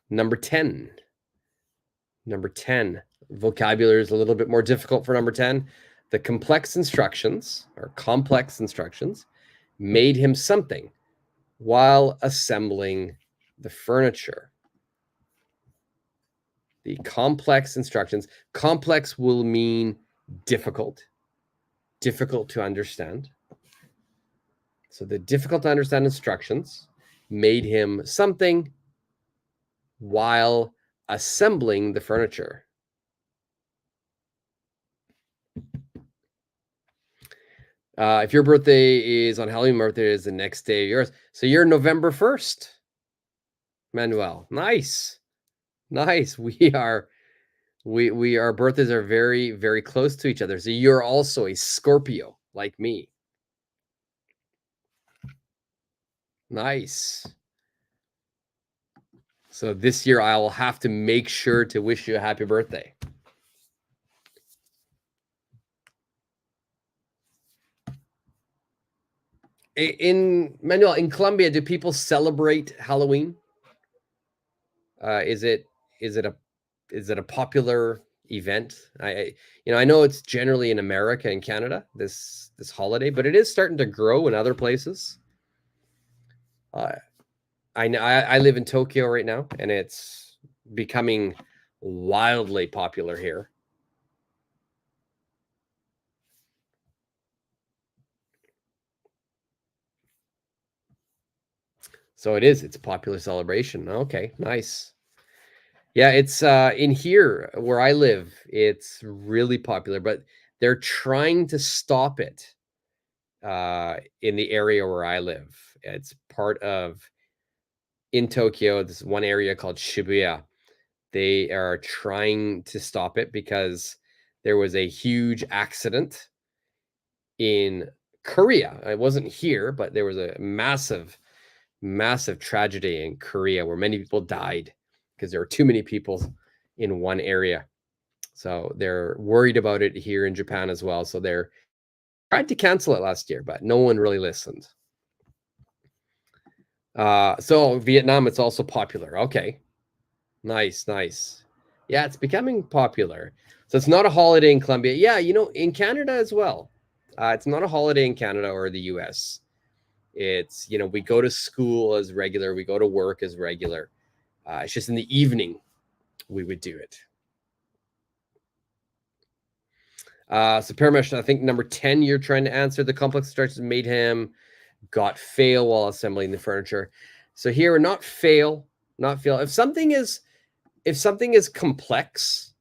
Number 10. Number 10. Vocabulary is a little bit more difficult for number 10. The complex instructions made him something while assembling the furniture. The complex instructions. Complex will mean difficult to understand. So the difficult to understand instructions made him something while assembling the furniture. If your birthday is on Halloween, my birthday is the next day of yours. So you're November 1st, Manuel. Nice. Our birthdays are very, very close to each other. So you're also a Scorpio like me. Nice. So this year I will have to make sure to wish you a happy birthday. In Manuel, in Colombia, do people celebrate Halloween? Is it a popular event? I know it's generally in America and Canada this holiday, but it is starting to grow in other places. I live in Tokyo right now, and it's becoming wildly popular here. So it's a popular celebration. Okay, nice. Yeah, it's in here where I live, it's really popular, but they're trying to stop it in the area where I live. It's part of in Tokyo, this one area called Shibuya. They are trying to stop it because there was a huge accident in Korea. It wasn't here, but there was a massive tragedy in Korea where many people died because there were too many people in one area. So they're worried about it here in Japan as well. So they're tried to cancel it last year, but no one really listened. So Vietnam, it's also popular. Okay. Nice. Yeah, it's becoming popular. So it's not a holiday in Colombia. Yeah, in Canada as well. It's not a holiday in Canada or the US. It's, we go to school as regular, we go to work as regular. It's just in the evening we would do it. So Paramesh, I think number 10, you're trying to answer. The complex instructions made him got fail while assembling the furniture. So here, not fail. If something is complex,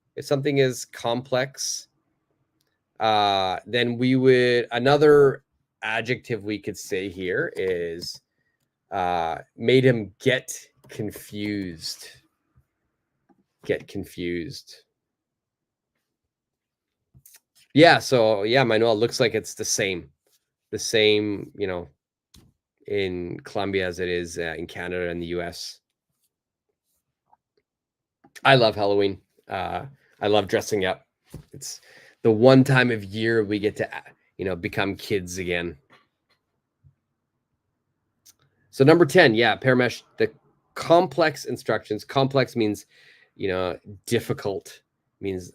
then we would, another adjective we could say here is made him get confused. Yeah, so yeah, Manuel, looks like it's the same, in Colombia as it is in Canada and the US. I love Halloween. I love dressing up. It's the one time of year we get to, become kids again. So number 10, yeah, Paramesh, the complex instructions. Complex means, difficult, means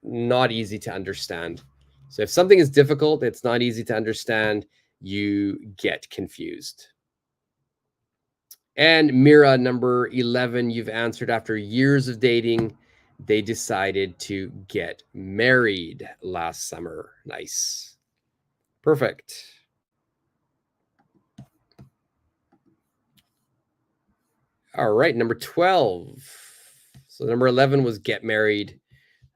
not easy to understand. So if something is difficult, it's not easy to understand, you get confused. And Mira, number 11, you've answered. After years of dating, they decided to get married last summer. Nice. Perfect. All right, number 12. So number 11 was get married.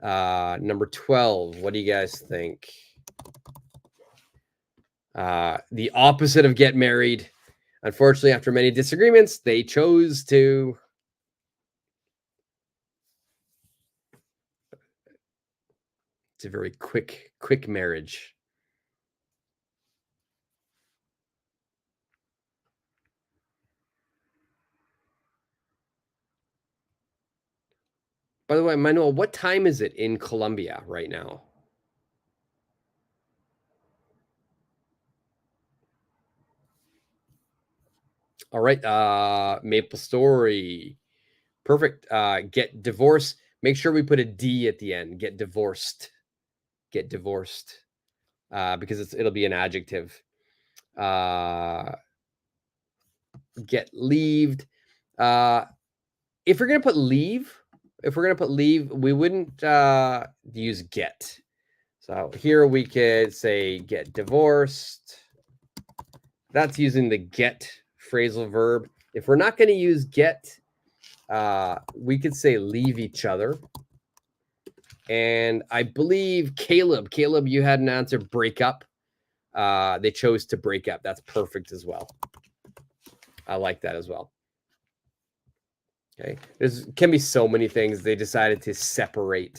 Number 12, what do you guys think? The opposite of get married. Unfortunately, after many disagreements, they chose to. It's a very quick marriage. By the way, Manuel, what time is it in Colombia right now? All right, Maple Story. Perfect. Get divorced. Make sure we put a D at the end. Get divorced. Get divorced. Because it'll be an adjective. Get leaved. If we're gonna put leave, we wouldn't use get. So here we could say get divorced. That's using the get phrasal verb. If we're not going to use get, we could say leave each other. And I believe Caleb, you had an answer, break up. They chose to break up. That's perfect as well. I like that as well. Okay. There's can be so many things. They decided to separate.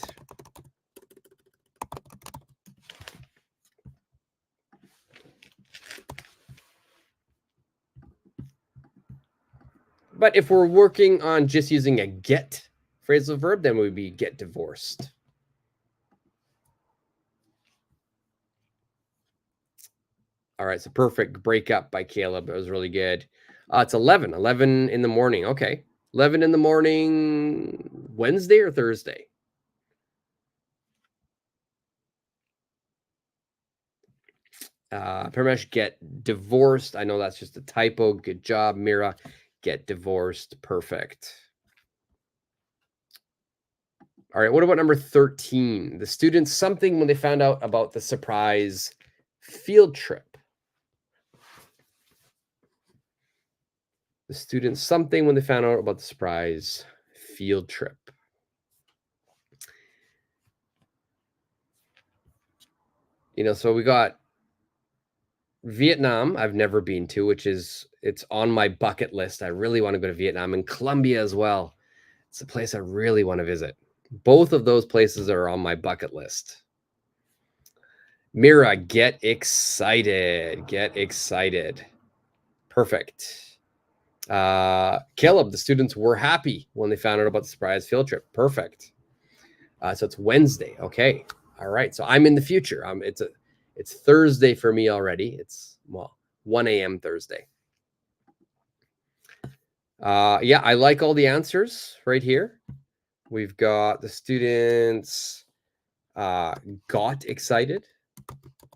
But if we're working on just using a get phrasal verb, then we'd be get divorced. All right, so perfect breakup by Caleb. It was really good. It's 11 in the morning. Okay. 11 in the morning, Wednesday or Thursday? Parmesh, get divorced. I know that's just a typo. Good job, Mira. Get divorced. Perfect. All right, what about number 13? The students something when they found out about the surprise field trip. The students something when they found out about the surprise field trip. You know, so we got Vietnam, I've never been to, it's on my bucket list. I really want to go to Vietnam, and Colombia as well. It's a place I really want to visit. Both of those places are on my bucket list. Mira, get excited. Get excited. Perfect. Caleb, the students were happy when they found out about the surprise field trip. Perfect. So it's Wednesday. Okay. All right. So I'm in the future. It's Thursday for me already. It's 1 a.m. Thursday. Yeah, I like all the answers right here. We've got the students got excited.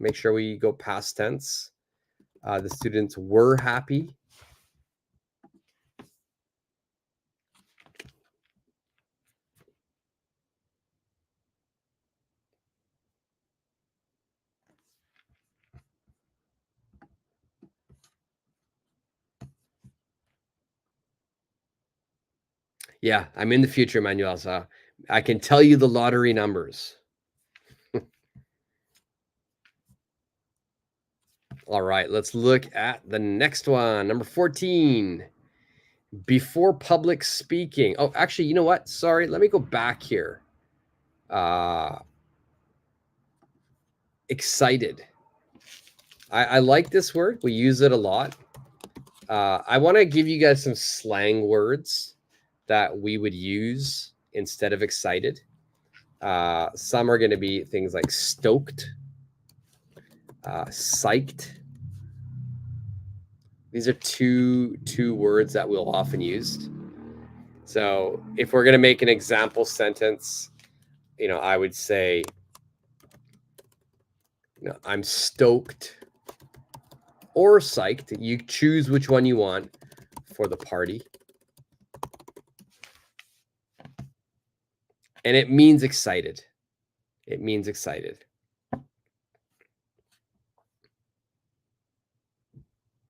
Make sure we go past tense. The students were happy. Yeah, I'm in the future, Manuel. So I can tell you the lottery numbers. All right, let's look at the next one. Number 14. Before public speaking. Oh, actually, you know what? Sorry, let me go back here. Excited. I like this word. We use it a lot. I want to give you guys some slang words that we would use instead of excited. Some are going to be things like stoked, psyched. These are two words that we'll often use. So if we're going to make an example sentence, you know, I would say, you know, I'm stoked or psyched. You choose which one you want for the party. And it means excited. It means excited.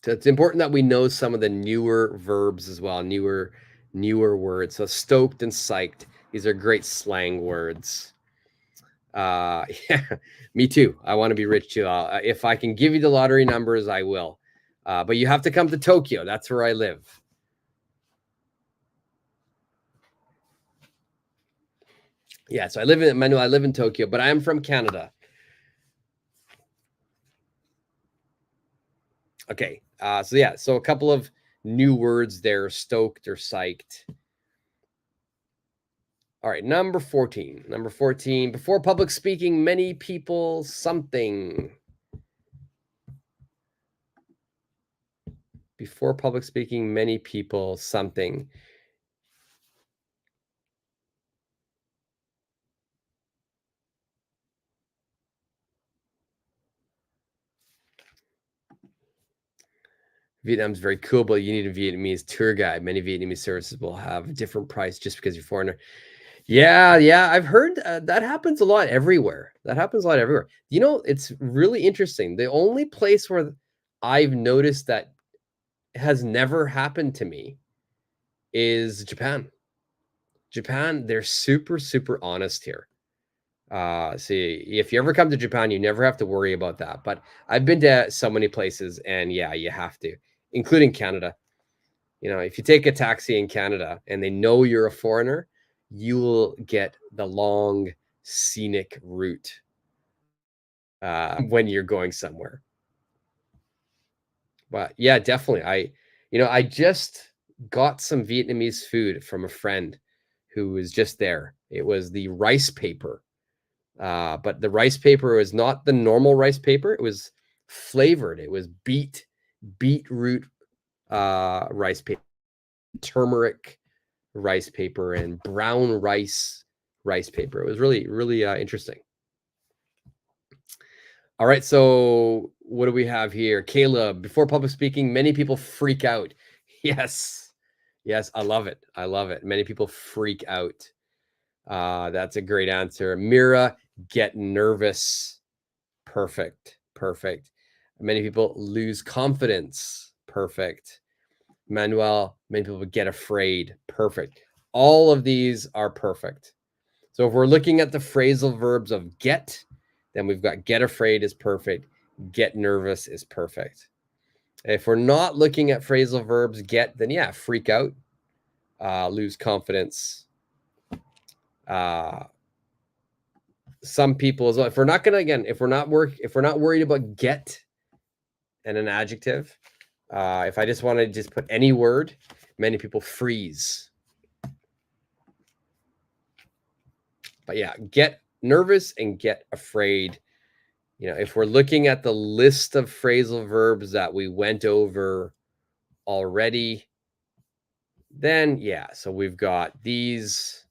So it's important that we know some of the newer verbs as well, newer words. So stoked and psyched. These are great slang words. Yeah, me too. I want to be rich too. If I can give you the lottery numbers, I will. But you have to come to Tokyo. That's where I live. Yeah, so I live in Tokyo, but I am from Canada. Okay. So yeah, so a couple of new words there, stoked or psyched. All right, number 14. Number 14. Before public speaking, many people something. Before public speaking, many people something. Vietnam's very cool, but you need a Vietnamese tour guide. Many Vietnamese services will have a different price just because you're a foreigner. Yeah, I've heard that happens a lot everywhere. That happens a lot everywhere. You know, it's really interesting. The only place where I've noticed that has never happened to me is Japan. Japan, they're super, super honest here. See, if you ever come to Japan, you never have to worry about that. But I've been to so many places, and yeah, you have to, including Canada. You know, if you take a taxi in Canada and they know you're a foreigner, you will get the long scenic route when you're going somewhere. But yeah, definitely. I just got some Vietnamese food from a friend who was just there. It was the rice paper. But the rice paper was not the normal rice paper. It was flavored. It was beetroot rice paper, turmeric rice paper, and brown rice paper. It was really, really interesting. All right, so what do we have here? Caleb, before public speaking, many people freak out. Yes, I love it. I love it. Many people freak out. That's a great answer. Mira, get nervous. Perfect. Many people lose confidence. Perfect. Manuel, many people get afraid. Perfect. All of these are perfect. So if we're looking at the phrasal verbs of get, then we've got get afraid is perfect. Get nervous is perfect. If we're not looking at phrasal verbs get, then yeah, freak out, lose confidence. Some people as well. If we're not gonna, again, if we're not worried about get and an adjective, if I just want to just put any word, many people freeze. But yeah, get nervous and get afraid. You know, if we're looking at the list of phrasal verbs that we went over already, then yeah, so we've got these.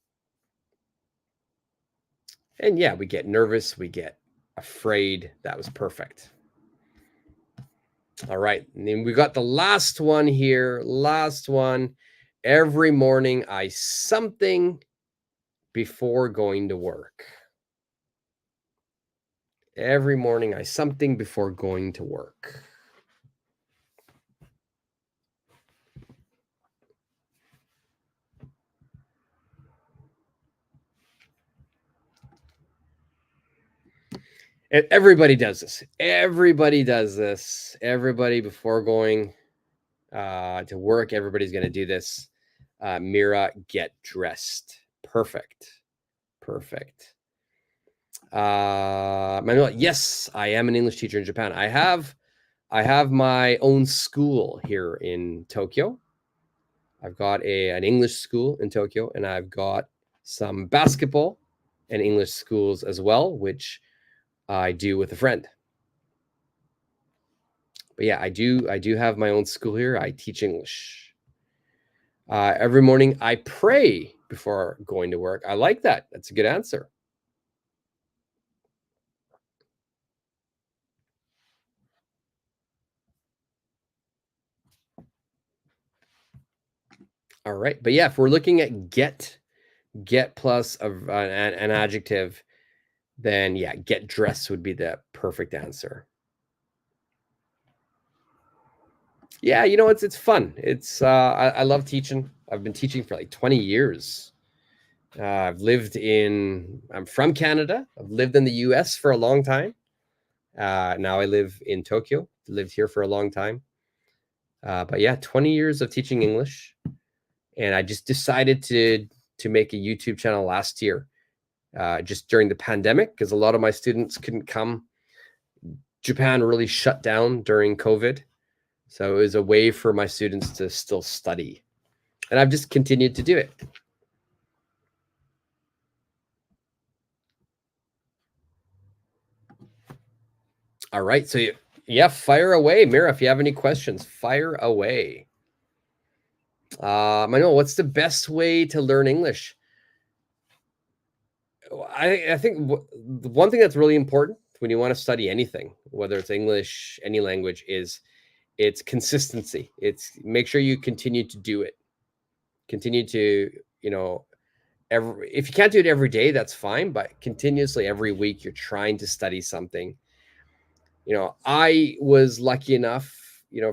And yeah, we get nervous, we get afraid. That was perfect. All right, and then we got the last one here. Last one. Every morning I something before going to work. Every morning I something before going to work. Everybody does this. Everybody does this. Everybody before going to work, everybody's going to do this. Mira, get dressed. Perfect. Manuel, yes, I am an English teacher in Japan. I have my own school here in Tokyo. I've got an English school in Tokyo, and I've got some basketball and English schools as well, which I do with a friend. But yeah, I do have my own school here. I teach English. Every morning I pray before going to work. I like that. That's a good answer. All right. But yeah, if we're looking at get plus an adjective, then yeah, get dressed would be the perfect answer. Yeah, you know, it's fun. It's I love teaching. I've been teaching for like 20 years. I'm from Canada. I've lived in the US for a long time. Now I live in Tokyo. Lived here for a long time. But yeah, 20 years of teaching English. And I just decided to make a YouTube channel last year, just during the pandemic, because a lot of my students couldn't come. Japan really shut down during COVID. So it was a way for my students to still study. And I've just continued to do it. All right. So, yeah, fire away. Mira, if you have any questions, fire away. Manuel, what's the best way to learn English? I think the one thing that's really important when you want to study anything, whether it's English, any language, is it's consistency. It's make sure you continue to do it. Continue to, if you can't do it every day, that's fine, but continuously every week you're trying to study something. I was lucky enough,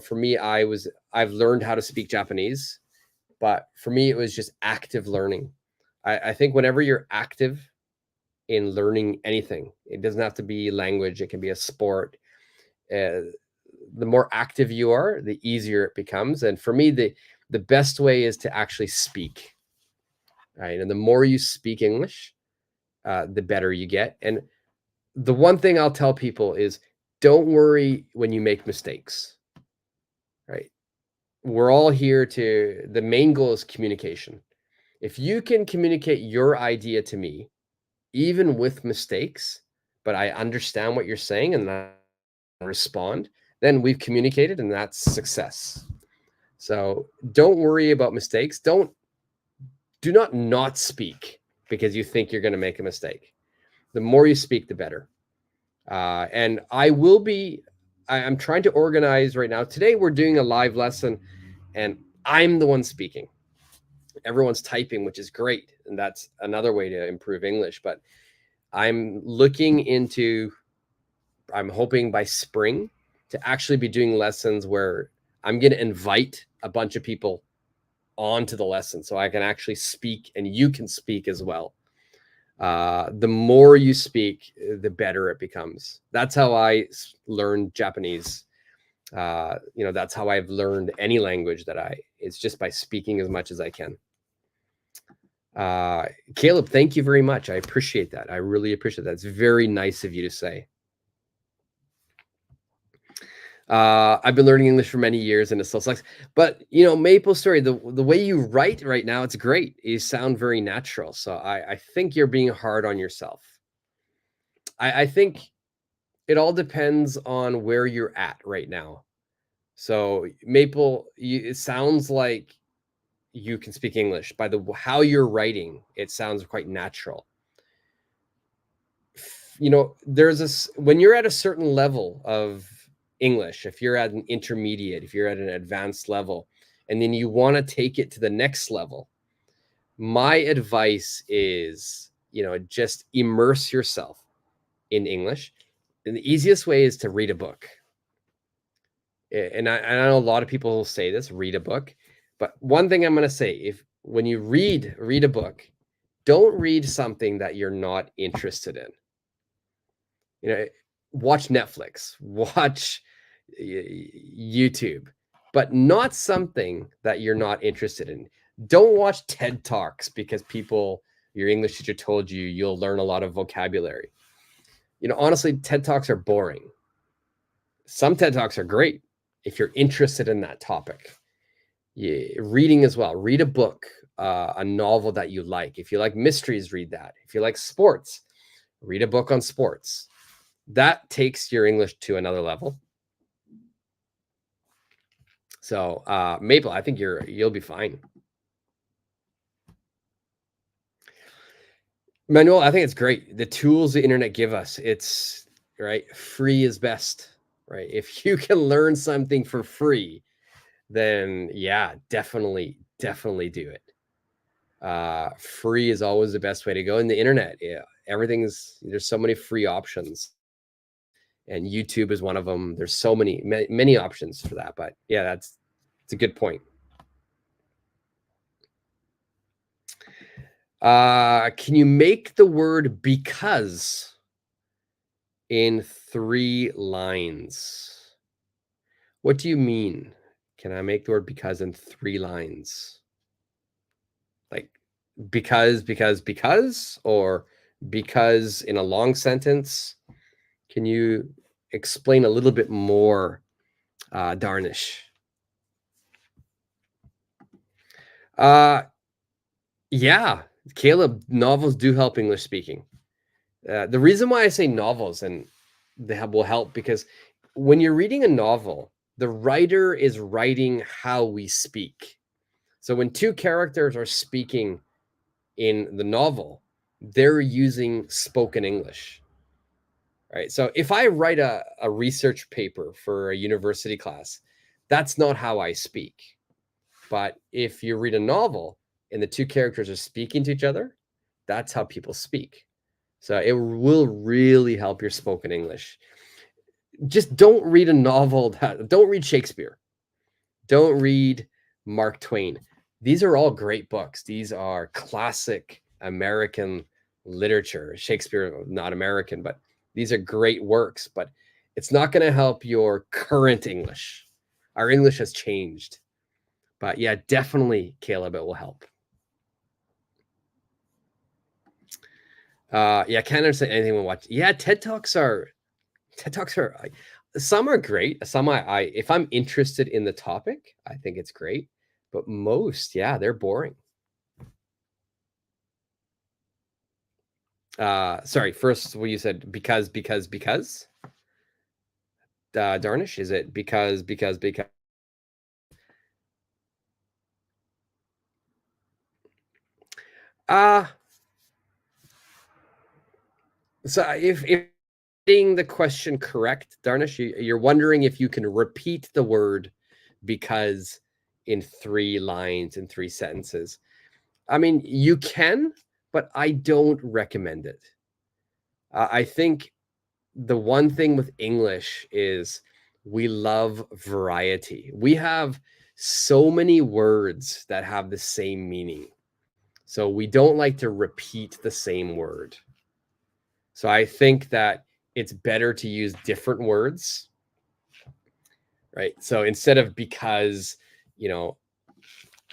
for me, I've learned how to speak Japanese, but for me, it was just active learning. I think whenever you're active in learning anything, it doesn't have to be language, it can be a sport. The more active you are, the easier it becomes. And for me, the best way is to actually speak, right? And the more you speak English, the better you get. And the one thing I'll tell people is don't worry when you make mistakes, right? We're all here the main goal is communication. If you can communicate your idea to me, even with mistakes, but I understand what you're saying and I respond, then we've communicated and that's success. So don't worry about mistakes. Do not speak because you think you're going to make a mistake. The more you speak, the better. And I'm trying to organize right now. Today we're doing a live lesson and I'm the one speaking. Everyone's typing, which is great. And that's another way to improve English. But I'm hoping by spring to actually be doing lessons where I'm going to invite a bunch of people onto the lesson so I can actually speak and you can speak as well. The more you speak, the better it becomes. That's how I learned Japanese. That's how I've learned any language it's just by speaking as much as I can. Caleb, thank you very much. I appreciate that. I really appreciate that. It's very nice of you to say. I've been learning English for many years and it still sucks. But Maple Story, the way you write right now, it's great. You sound very natural. So I think you're being hard on yourself. I think it all depends on where you're at right now. So Maple, it sounds like you can speak English by how you're writing. It sounds quite natural. When you're at a certain level of English, if you're at an intermediate, if you're at an advanced level, and then you want to take it to the next level, my advice is, just immerse yourself in English. And the easiest way is to read a book. And I know a lot of people will say this, read a book. But one thing I'm going to say, when you read a book, don't read something that you're not interested in. Watch Netflix, watch YouTube, but not something that you're not interested in. Don't watch TED Talks because your English teacher told you'll learn a lot of vocabulary. Honestly, TED Talks are boring. Some TED Talks are great if you're interested in that topic. Reading as well. Read a book, a novel that you like. If you like mysteries, read that. If you like sports, read a book on sports. That takes your English to another level. So, Maple, I think you'll be fine. Manuel, I think it's great. The tools the internet give us, it's right. Free is best, right? If you can learn something for free, then yeah, definitely do it. Free is always the best way to go. In the internet, yeah, there's so many free options. And YouTube is one of them. There's so many options for that. But yeah, it's a good point. Can you make the word because in 3 lines? What do you mean? Can I make the word because in 3 lines? Like because, or because in a long sentence? Can you explain a little bit more, Darnish? Yeah, Caleb, novels do help English speaking. The reason why I say novels, and will help, because when you're reading a novel, the writer is writing how we speak. So when two characters are speaking in the novel, they're using spoken English. Right. So if I write a research paper for a university class, that's not how I speak. But if you read a novel and the two characters are speaking to each other, that's how people speak. So it will really help your spoken English. Just don't read a novel don't read Shakespeare. Don't read Mark Twain. These are all great books. These are classic American literature. Shakespeare, not American, but these are great works, but it's not going to help your current English. Our English has changed. But yeah, definitely, Caleb, it will help. Yeah, can't understand anything when watching. Yeah, TED Talks are some are great. Some I if I'm interested in the topic, I think it's great. But most, yeah, they're boring. Sorry, first what you said, because. Darnish, is it because? Uh so if getting the question correct, Darnish, you're wondering if you can repeat the word because in 3 lines, in 3 sentences. I mean, you can, but I don't recommend it. I think the one thing with English is we love variety. We have so many words that have the same meaning. So we don't like to repeat the same word. So I think that it's better to use different words, right? So instead of because,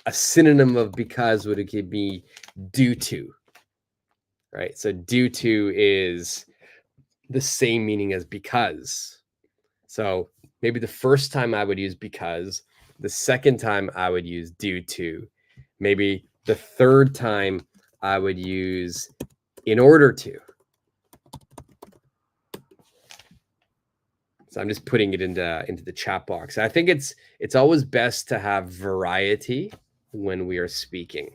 a synonym of because would be due to, right? So due to is the same meaning as because. So maybe the first time I would use because, the second time I would use due to, maybe the third time I would use in order to. So I'm just putting it into the chat box. I think it's always best to have variety when we are speaking.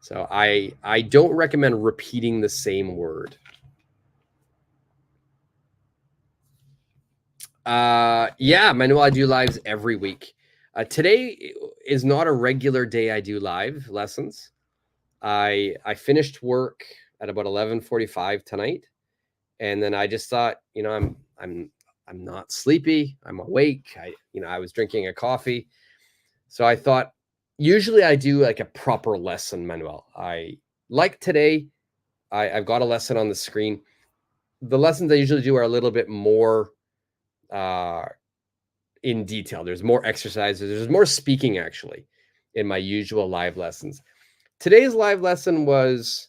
So I don't recommend repeating the same word. Yeah, Manuel, I do lives every week. Today is not a regular day I do live lessons. I finished work at about 11:45 tonight, and then I just thought, I'm not sleepy. I'm awake. I was drinking a coffee, so I thought usually I do like a proper lesson, Manuel. I like today. I've got a lesson on the screen. The lessons I usually do are a little bit more in detail. There's more exercises. There's more speaking actually in my usual live lessons. Today's live lesson was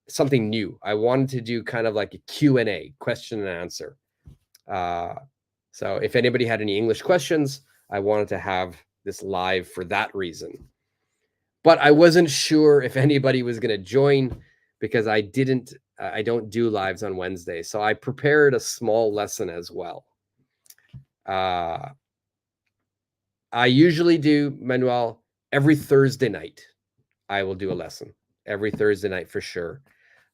something new. I wanted to do kind of like a Q&A, question and answer. So if anybody had any English questions, I wanted to have this live for that reason. But I wasn't sure if anybody was going to join because I don't do lives on Wednesday. So I prepared a small lesson as well. I usually do, Manuel, every Thursday night. I will do a lesson every Thursday night for sure.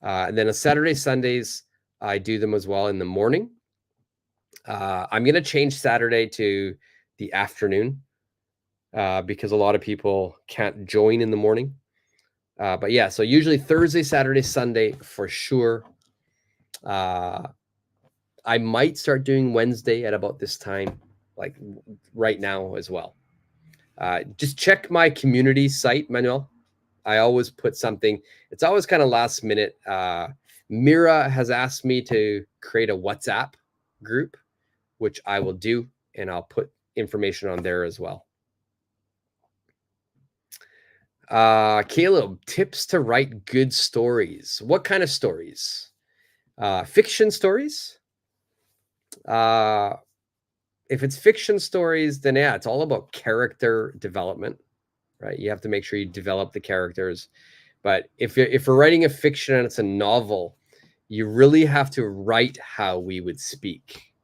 And then on Saturday, Sundays, I do them as well in the morning. I'm going to change Saturday to the afternoon because a lot of people can't join in the morning. But yeah, so usually Thursday, Saturday, Sunday for sure. I might start doing Wednesday at about this time, like right now as well. Just check my community site, Manuel. I always put something. It's always kind of last minute. Mira has asked me to create a WhatsApp group, which I will do, and I'll put information on there as well. Caleb, tips to write good stories. What kind of stories? Fiction stories? If it's fiction stories, then yeah, it's all about character development, right? You have to make sure you develop the characters. But if you're writing a fiction and it's a novel, you really have to write how we would speak.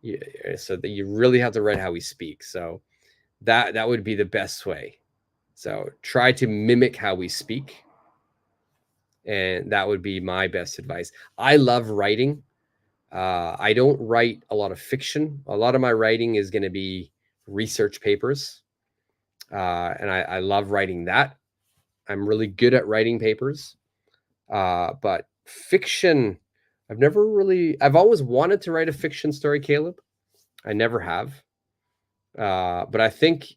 Yeah, so that you really have to write how we speak. So that would be the best way. So try to mimic how we speak. And that would be my best advice. I love writing. I don't write a lot of fiction. A lot of my writing is going to be research papers. And I love writing that. I'm really good at writing papers. But fiction, I've always wanted to write a fiction story, Caleb. I never have. But I think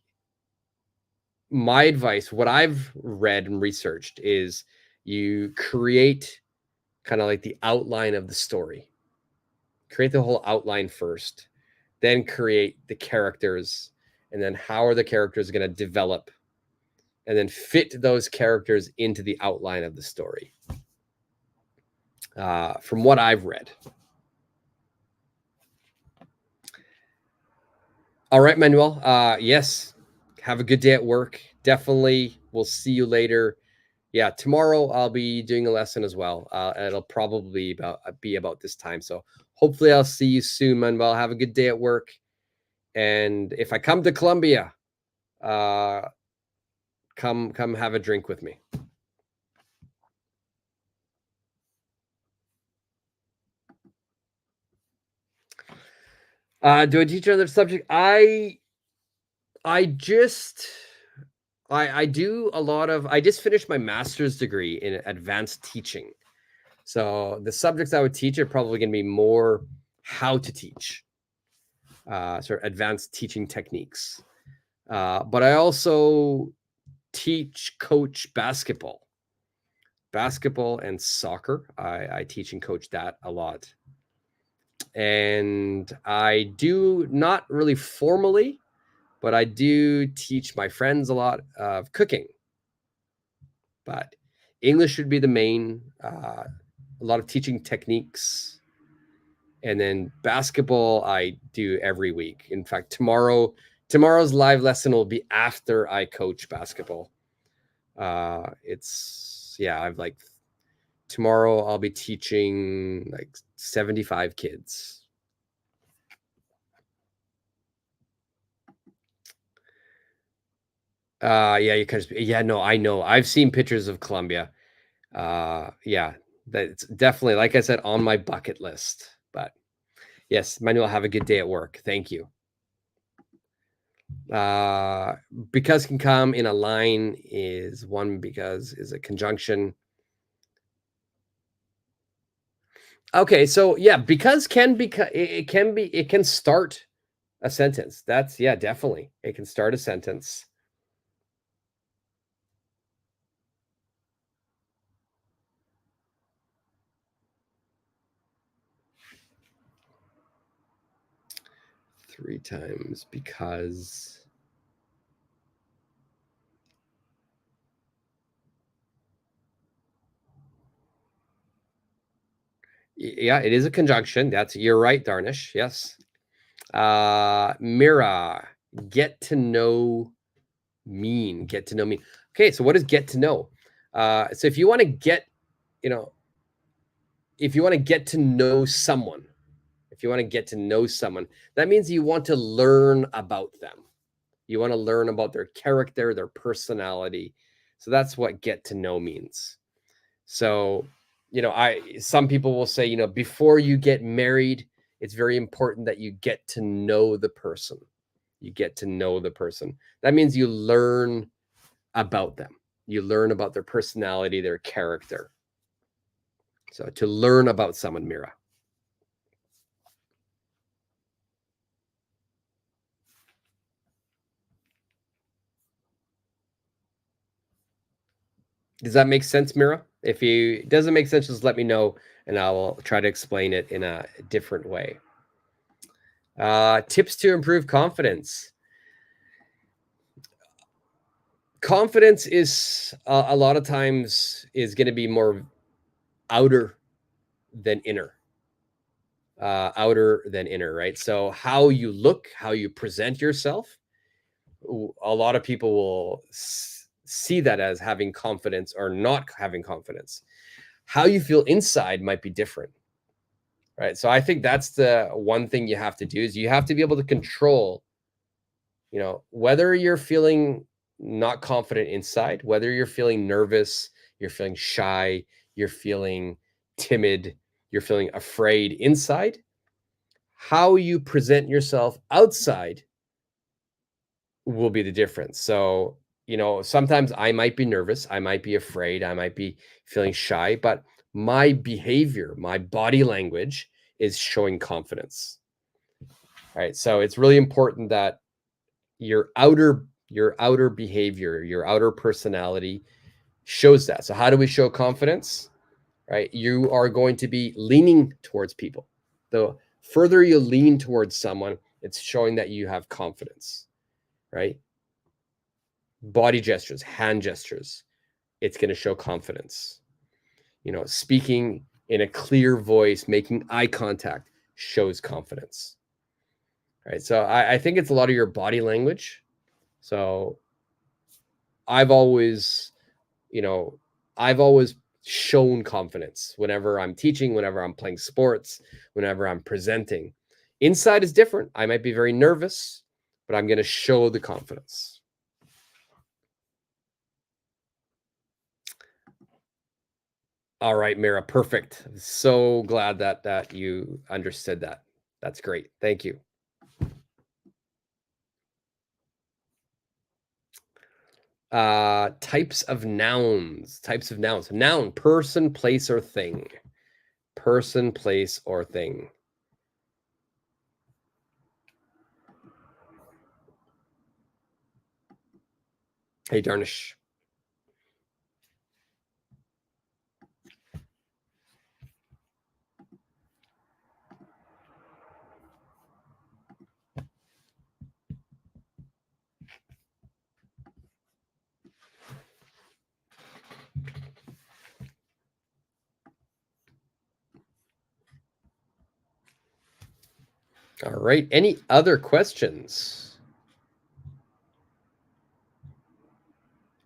my advice, what I've read and researched, is you create kind of like the outline of the story. Create the whole outline first, then create the characters, and then how are the characters going to develop, and then fit those characters into the outline of the story. From what I've read. All right, Manuel. Yes. Have a good day at work. Definitely. We'll see you later. Yeah, tomorrow I'll be doing a lesson as well. It'll probably be about this time. So hopefully I'll see you soon, Manuel. Have a good day at work. And if I come to Colombia, come have a drink with me. Do I teach another subject? I do a lot of, I just finished my master's degree in advanced teaching. So the subjects I would teach are probably going to be more how to teach, sort of advanced teaching techniques. But I also coach basketball and soccer. I teach and coach that a lot. And I do not really formally, but I do teach my friends a lot of cooking. But English should be the main, a lot of teaching techniques. And then basketball, I do every week. In fact, tomorrow's live lesson will be after I coach basketball. Tomorrow I'll be teaching like 75 kids. No, I know. I've seen pictures of Colombia. That's definitely, like I said, on my bucket list. But yes, Manuel, have a good day at work. Thank you. Because can come in a line is one, because is a conjunction. Okay, so yeah, because it can start a sentence. That's, yeah, definitely. It can start a sentence. Three times because. Yeah, it is a conjunction. You're right, Darnish. Yes. Mira, get to know mean. Okay, so what does get to know? So if you want to get to know someone, that means you want to learn about them. You want to learn about their character, their personality. So that's what get to know means. So, some people will say, before you get married, it's very important that you get to know the person. That means you learn about them. You learn about their personality, their character. So to learn about someone, Mira. Does that make sense, Mira? If it doesn't make sense, just let me know and I will try to explain it in a different way. Tips to improve confidence. Confidence is a lot of times is going to be more outer than inner. Right? So how you look, how you present yourself, a lot of people will see that as having confidence or not having confidence. how you feel inside might be different, right? So I think that's the one thing you have to do, is you have to be able to control, whether you're feeling not confident inside, whether you're feeling nervous, you're feeling shy, you're feeling timid, you're feeling afraid inside, how you present yourself outside will be the difference. So, sometimes I might be nervous, I might be afraid, I might be feeling shy, but my behavior, my body language is showing confidence. Right? So it's really important that your outer behavior, your outer personality shows that. So how do we show confidence? Right? You are going to be leaning towards people. The further you lean towards someone, it's showing that you have confidence, right? Body gestures, hand gestures, it's going to show confidence. Speaking in a clear voice, making eye contact shows confidence. Right? So I think it's a lot of your body language. So I've always, I've always shown confidence whenever I'm teaching, whenever I'm playing sports, whenever I'm presenting. Inside is different. I might be very nervous, but I'm going to show the confidence. All right, Mira, perfect. So glad that you understood that. That's great. Thank you. Types of nouns. Noun, person, place, or thing. Person, place, or thing. Hey, Darnish. All right. Any other questions?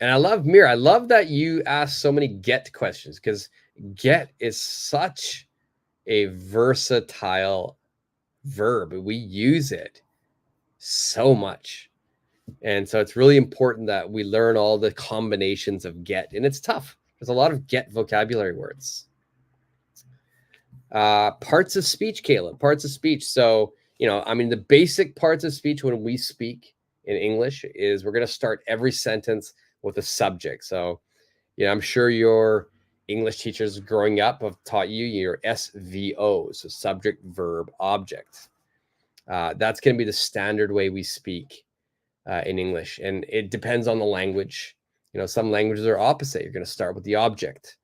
And I love, Mira, I love that you ask so many get questions, because get is such a versatile verb. We use it so much. And so it's really important that we learn all the combinations of get. And it's tough. There's a lot of get vocabulary words. Parts of speech, Caleb, parts of speech. So, the basic parts of speech when we speak in English is we're going to start every sentence with a subject. So, I'm sure your English teachers growing up have taught you your SVO, so subject, verb, object. That's going to be the standard way we speak in English. And it depends on the language. Some languages are opposite. You're going to start with the object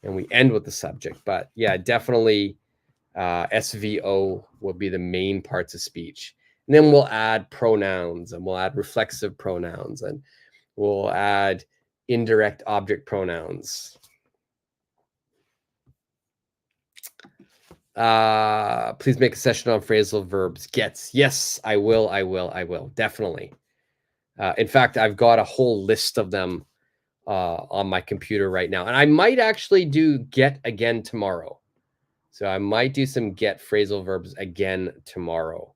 and we end with the subject. But yeah, definitely SVO will be the main parts of speech. And then we'll add pronouns, and we'll add reflexive pronouns, and we'll add indirect object pronouns. Please make a session on phrasal verbs. Gets. Yes, I will. Definitely. In fact, I've got a whole list of them on my computer right now. And I might actually do get again tomorrow. So I might do some get phrasal verbs again tomorrow.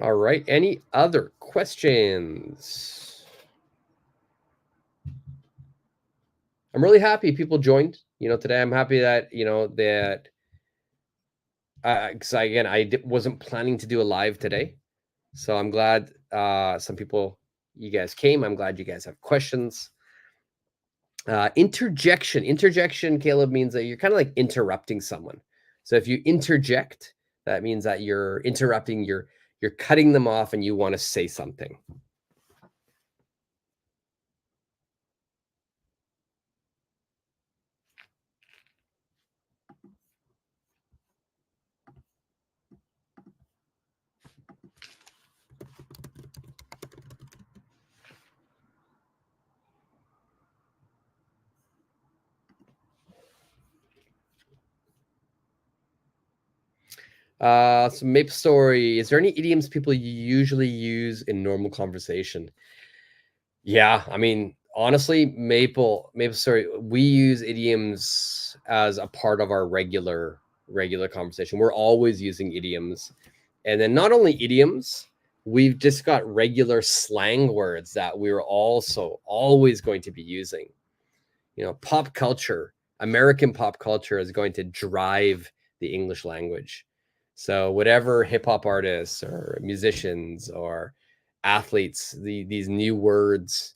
All right. Any other questions? I'm really happy people joined. Today I'm happy that that because I wasn't planning to do a live today, so I'm glad some people, you guys came. I'm glad you guys have questions. Interjection, Caleb, means that you're kind of like interrupting someone. So if you interject, that means that you're interrupting, you're cutting them off, and you want to say something. So Maple Story, is there any idioms people usually use in normal conversation? Yeah, I mean, honestly, Maple Story, we use idioms as a part of our regular conversation. We're always using idioms. And then not only idioms, we've just got regular slang words that we're also always going to be using. Pop culture, American pop culture is going to drive the English language. So whatever hip hop artists or musicians or athletes, these new words,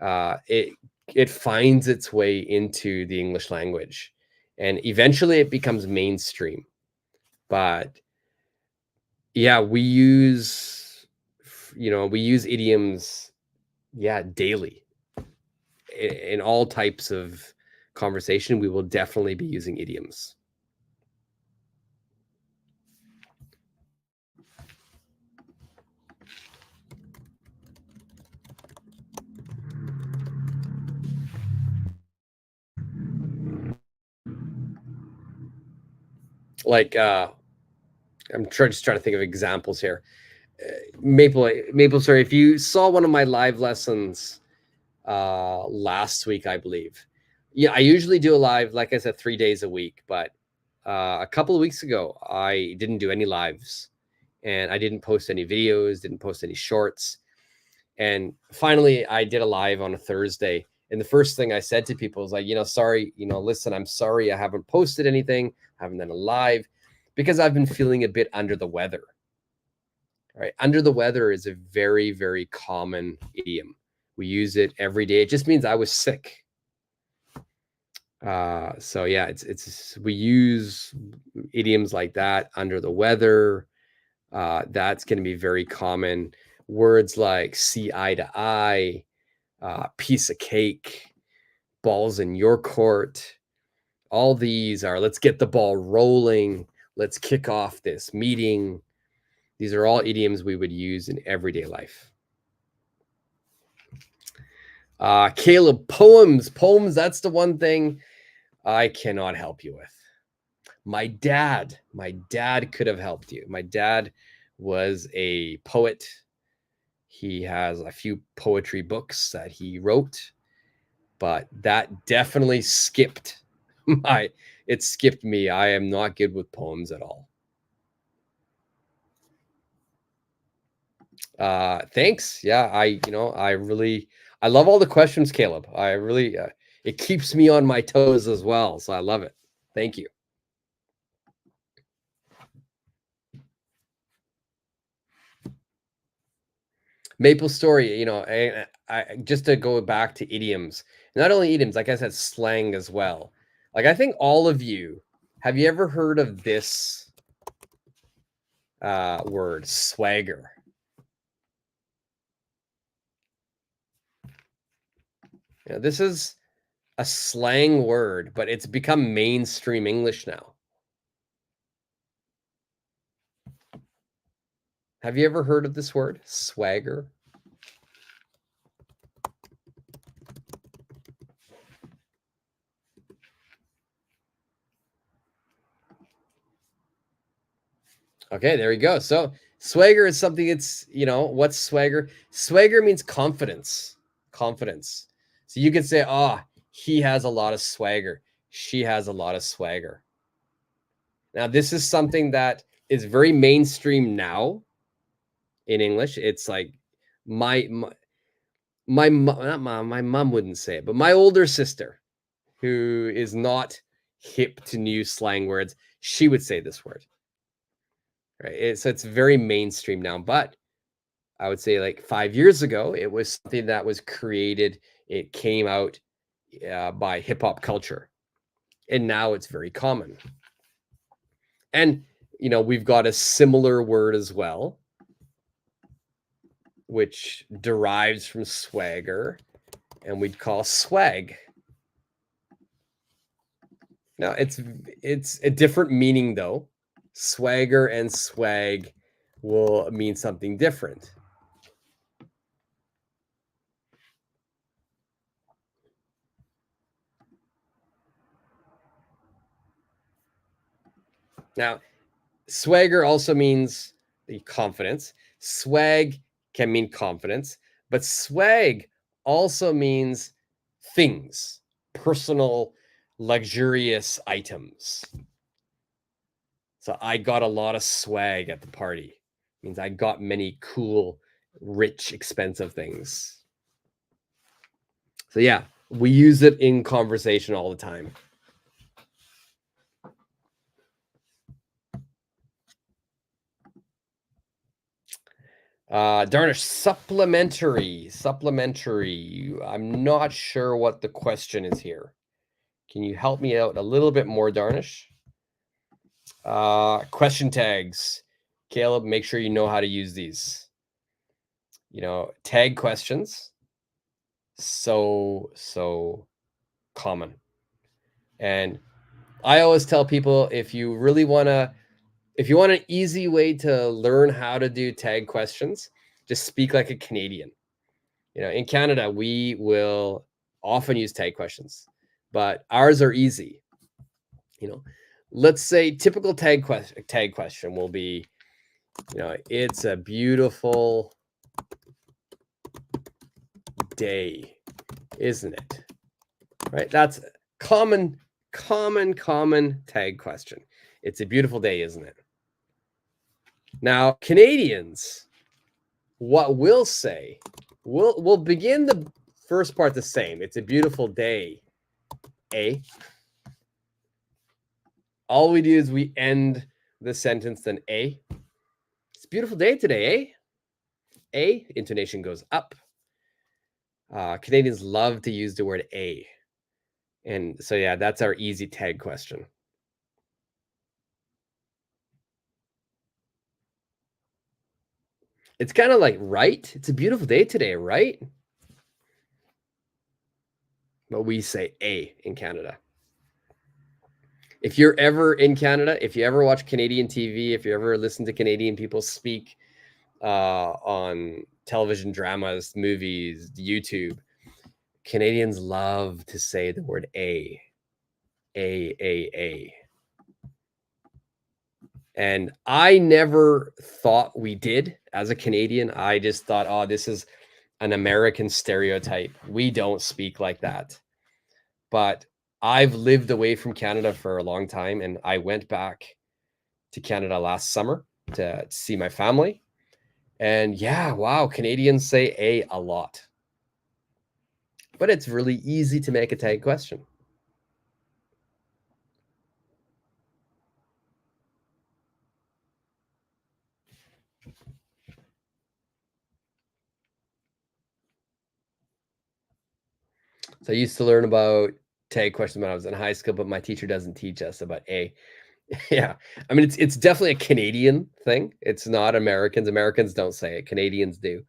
it finds its way into the English language, and eventually it becomes mainstream. But yeah, we use idioms, yeah, daily in all types of conversation. We will definitely be using idioms. Like just trying to think of examples here. Maple Story, if you saw one of my live lessons last week, I believe. Yeah, I usually do a live, like I said, 3 days a week, but a couple of weeks ago, I didn't do any lives, and I didn't post any videos, didn't post any shorts. And finally, I did a live on a Thursday. And the first thing I said to people was like, sorry, listen, I'm sorry I haven't posted anything, I haven't done a live because I've been feeling a bit under the weather. All right. Under the weather is a very, very common idiom. We use it every day. It just means I was sick. So yeah, we use idioms like that, under the weather. That's going to be very common. Words like see eye to eye, piece of cake, balls in your court. All these are, let's get the ball rolling. Let's kick off this meeting. These are all idioms we would use in everyday life. Caleb, poems, that's the one thing I cannot help you with. My dad could have helped you. My dad was a poet. He has a few poetry books that he wrote, but that definitely skipped it skipped me. I am not good with poems at all. Thanks. Yeah, I love all the questions, Caleb. I really it keeps me on my toes as well, so I love it. Thank you. Maple Story, I just to go back to idioms, not only idioms, like I said, slang as well. Like I think all of you, have you ever heard of this word, swagger? This is a slang word, but it's become mainstream English now. Have you ever heard of this word, swagger? Okay, there you go. So swagger is something, what's swagger? Swagger means confidence. Confidence. So you could say, he has a lot of swagger. She has a lot of swagger. Now, this is something that is very mainstream now in English. It's like my mom wouldn't say it, but my older sister, who is not hip to new slang words, she would say this word. Right. So it's very mainstream now, but I would say like 5 years ago, it was something that was created. It came out by hip hop culture, and now it's very common. And we've got a similar word as well, which derives from swagger, and we'd call swag. Now it's a different meaning though. Swagger and swag will mean something different. Now, Swagger also means confidence. Swag can mean confidence, but swag also means things, personal, luxurious items. So I got a lot of swag at the party. It means I got many cool, rich, expensive things. So yeah, we use it in conversation all the time. Darnish, supplementary. I'm not sure what the question is here. Can you help me out a little bit more, Darnish? Question tags. Caleb, make sure you know how to use these. Tag questions. So common. And I always tell people, if you want an easy way to learn how to do tag questions, just speak like a Canadian. In Canada, we will often use tag questions, but ours are easy. Let's say typical tag question will be, it's a beautiful day, isn't it? Right? That's common tag question. It's a beautiful day, isn't it? Now, Canadians, what we'll say, we'll begin the first part the same. It's a beautiful day, eh? All we do is we end the sentence in a. It's a beautiful day today, eh? A, intonation goes up. Canadians love to use the word a. And so, yeah, that's our easy tag question. It's kind of like, right? It's a beautiful day today, right? But we say a in Canada. If you're ever in Canada, if you ever watch Canadian TV, if you ever listen to Canadian people speak on television dramas, movies, YouTube, Canadians love to say the word a. And I never thought we did as a Canadian. I just thought, oh, this is an American stereotype. We don't speak like that. But I've lived away from Canada for a long time, and I went back to Canada last summer to see my family. And yeah, wow, Canadians say a lot. But it's really easy to make a tag question. So I used to learn about tag questions when I was in high school, but my teacher doesn't teach us about a. Yeah, I mean, it's definitely a Canadian thing. It's not Americans. Americans don't say it. Canadians do.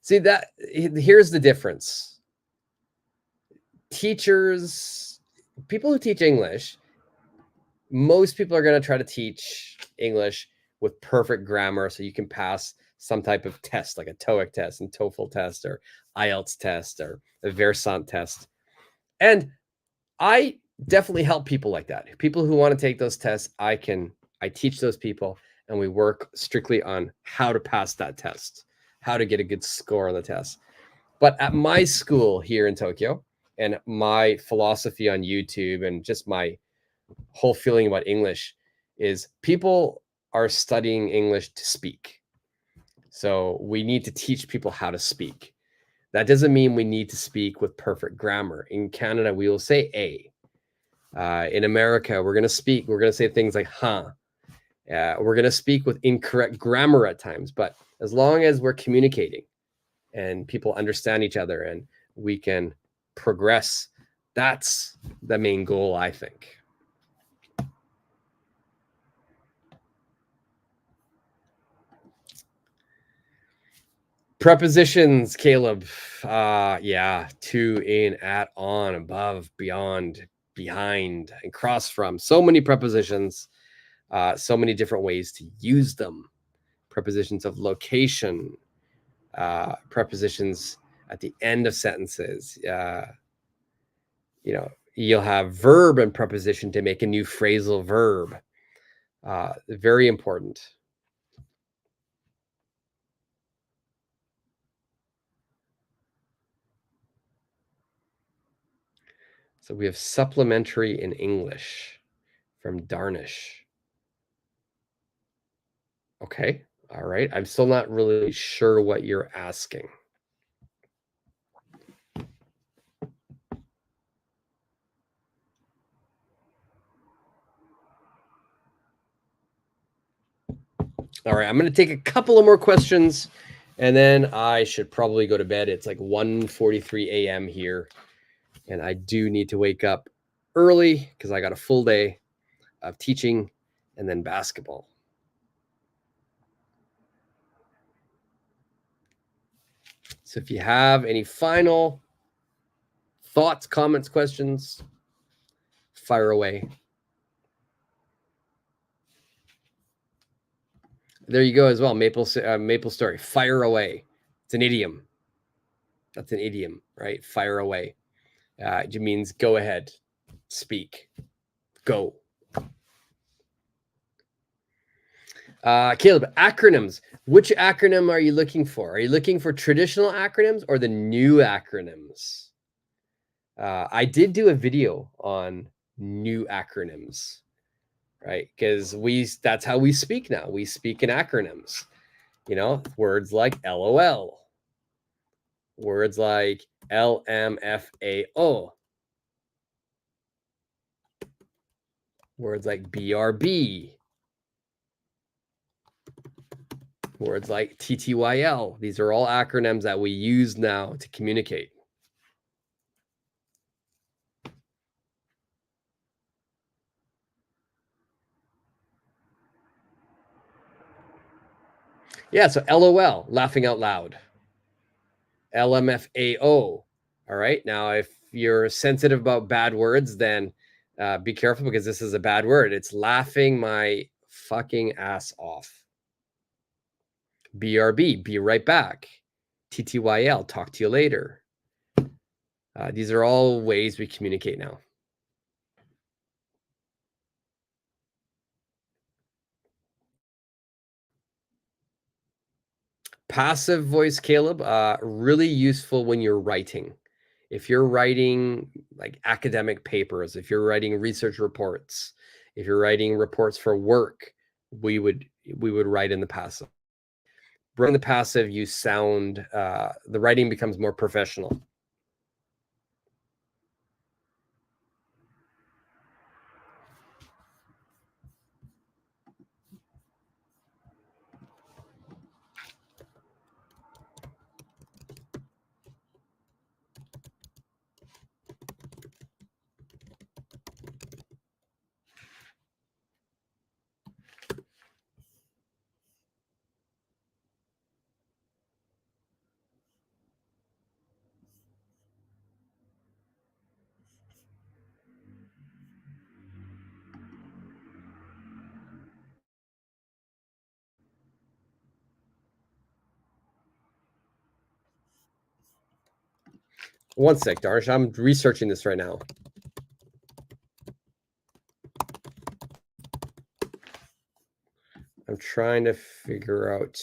See, that here's the difference. Teachers, people who teach English, most people are going to try to teach English with perfect grammar so you can pass some type of test, like a TOEIC test and TOEFL test or IELTS test or a Versant test. And I definitely help people like that. People who want to take those tests, I teach those people, and we work strictly on how to pass that test, how to get a good score on the test. But at my school here in Tokyo, and my philosophy on YouTube, and just my whole feeling about English, is people are studying English to speak. So we need to teach people how to speak. That doesn't mean we need to speak with perfect grammar. In Canada, we will say a. In America, we're going to say things like huh. We're going to speak with incorrect grammar at times, but as long as we're communicating and people understand each other and we can progress, that's the main goal, I think. Prepositions, Caleb. Yeah, to, in, at, on, above, beyond, behind, and cross from. So many prepositions, so many different ways to use them. Prepositions of location, prepositions at the end of sentences. You'll have verb and preposition to make a new phrasal verb. Very important. So we have supplementary in English from Darnish. Okay. All right. I'm still not really sure what you're asking. All right. I'm going to take a couple of more questions and then I should probably go to bed. It's like 1:43 a.m. here. And I do need to wake up early because I got a full day of teaching and then basketball. So if you have any final thoughts, comments, questions, fire away. There you go as well. Maple Story, fire away. It's an idiom. That's an idiom, right? Fire away. It means go ahead, speak, go. Caleb, acronyms. Which acronym are you looking for? Are you looking for traditional acronyms or the new acronyms? I did do a video on new acronyms, right? Because that's how we speak now. We speak in acronyms. You know, words like LOL, words like LMFAO, words like BRB, words like TTYL. These are all acronyms that we use now to communicate. Yeah, so LOL, laughing out loud. LMFAO. All right. Now, if you're sensitive about bad words, then be careful because this is a bad word. It's laughing my fucking ass off. BRB, be right back. TTYL, talk to you later. These are all ways we communicate now. Passive voice, Caleb, really useful when you're writing. If you're writing like academic papers, if you're writing research reports, if you're writing reports for work, we would write in the passive. Bring the passive, you sound, the writing becomes more professional. One sec, Darsh. I'm researching this right now. I'm trying to figure out.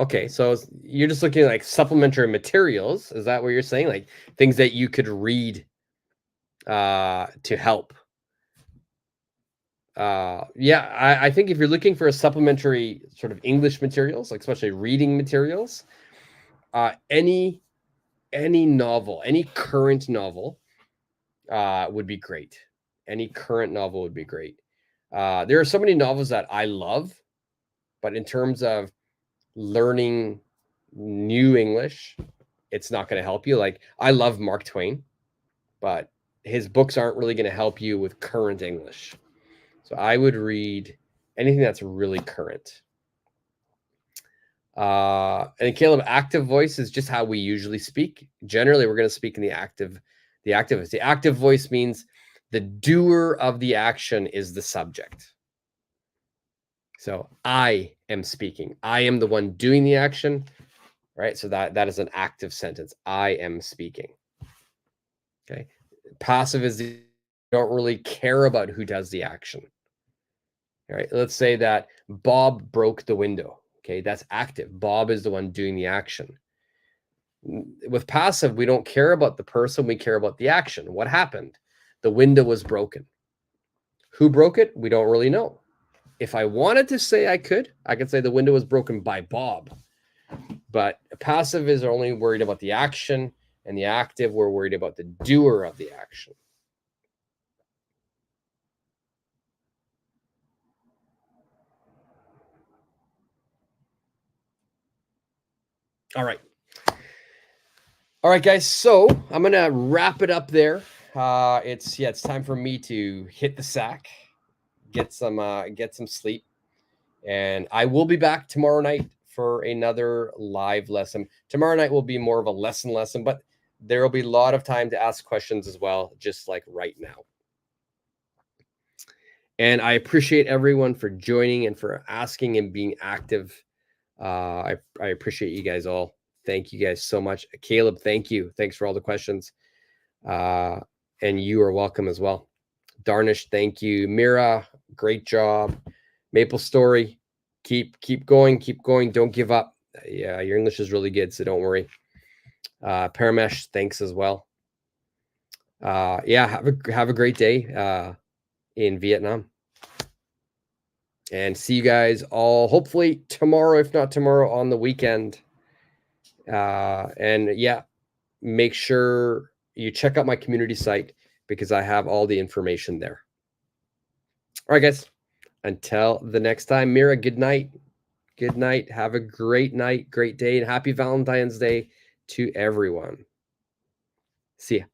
Okay, so you're just looking at like supplementary materials. Is that what you're saying? Like things that you could read to help? Yeah, I think if you're looking for a supplementary sort of English materials, like especially reading materials, any novel, any current novel would be great. Any current novel would be great. There are so many novels that I love, but in terms of learning new English, it's not going to help you. Like I love Mark Twain, but his books aren't really going to help you with current English. So I would read anything that's really current. And Caleb, active voice is just how we usually speak. Generally, we're going to speak in the active voice. The active voice means the doer of the action is the subject. So I am speaking. I am the one doing the action, right? So that is an active sentence. I am speaking. Okay. Passive is you don't really care about who does the action. All right. Let's say that Bob broke the window. Okay. That's active. Bob is the one doing the action. With passive, we don't care about the person. We care about the action. What happened? The window was broken. Who broke it? We don't really know. If I wanted to say I could say the window was broken by Bob. But passive is only worried about the action, and the active, we're worried about the doer of the action. All right. All right, guys. So I'm going to wrap it up there. It's time for me to hit the sack, get some sleep. And I will be back tomorrow night for another live lesson. Tomorrow night will be more of a lesson, but there will be a lot of time to ask questions as well, just like right now. And I appreciate everyone for joining and for asking and being active. I appreciate you guys all. Thank you guys so much. Caleb, thank you. Thanks for all the questions. And you are welcome as well. Darnish, thank you. Mira, great job. Maple Story, keep going. Don't give up. Yeah, your English is really good, so don't worry. Paramesh, thanks as well. Yeah, have a great day in Vietnam. And see you guys all hopefully tomorrow, if not tomorrow, on the weekend. And yeah, make sure you check out my community site because I have all the information there. All right, guys. Until the next time, Mira, good night. Good night. Have a great night, great day, and happy Valentine's Day to everyone. See ya.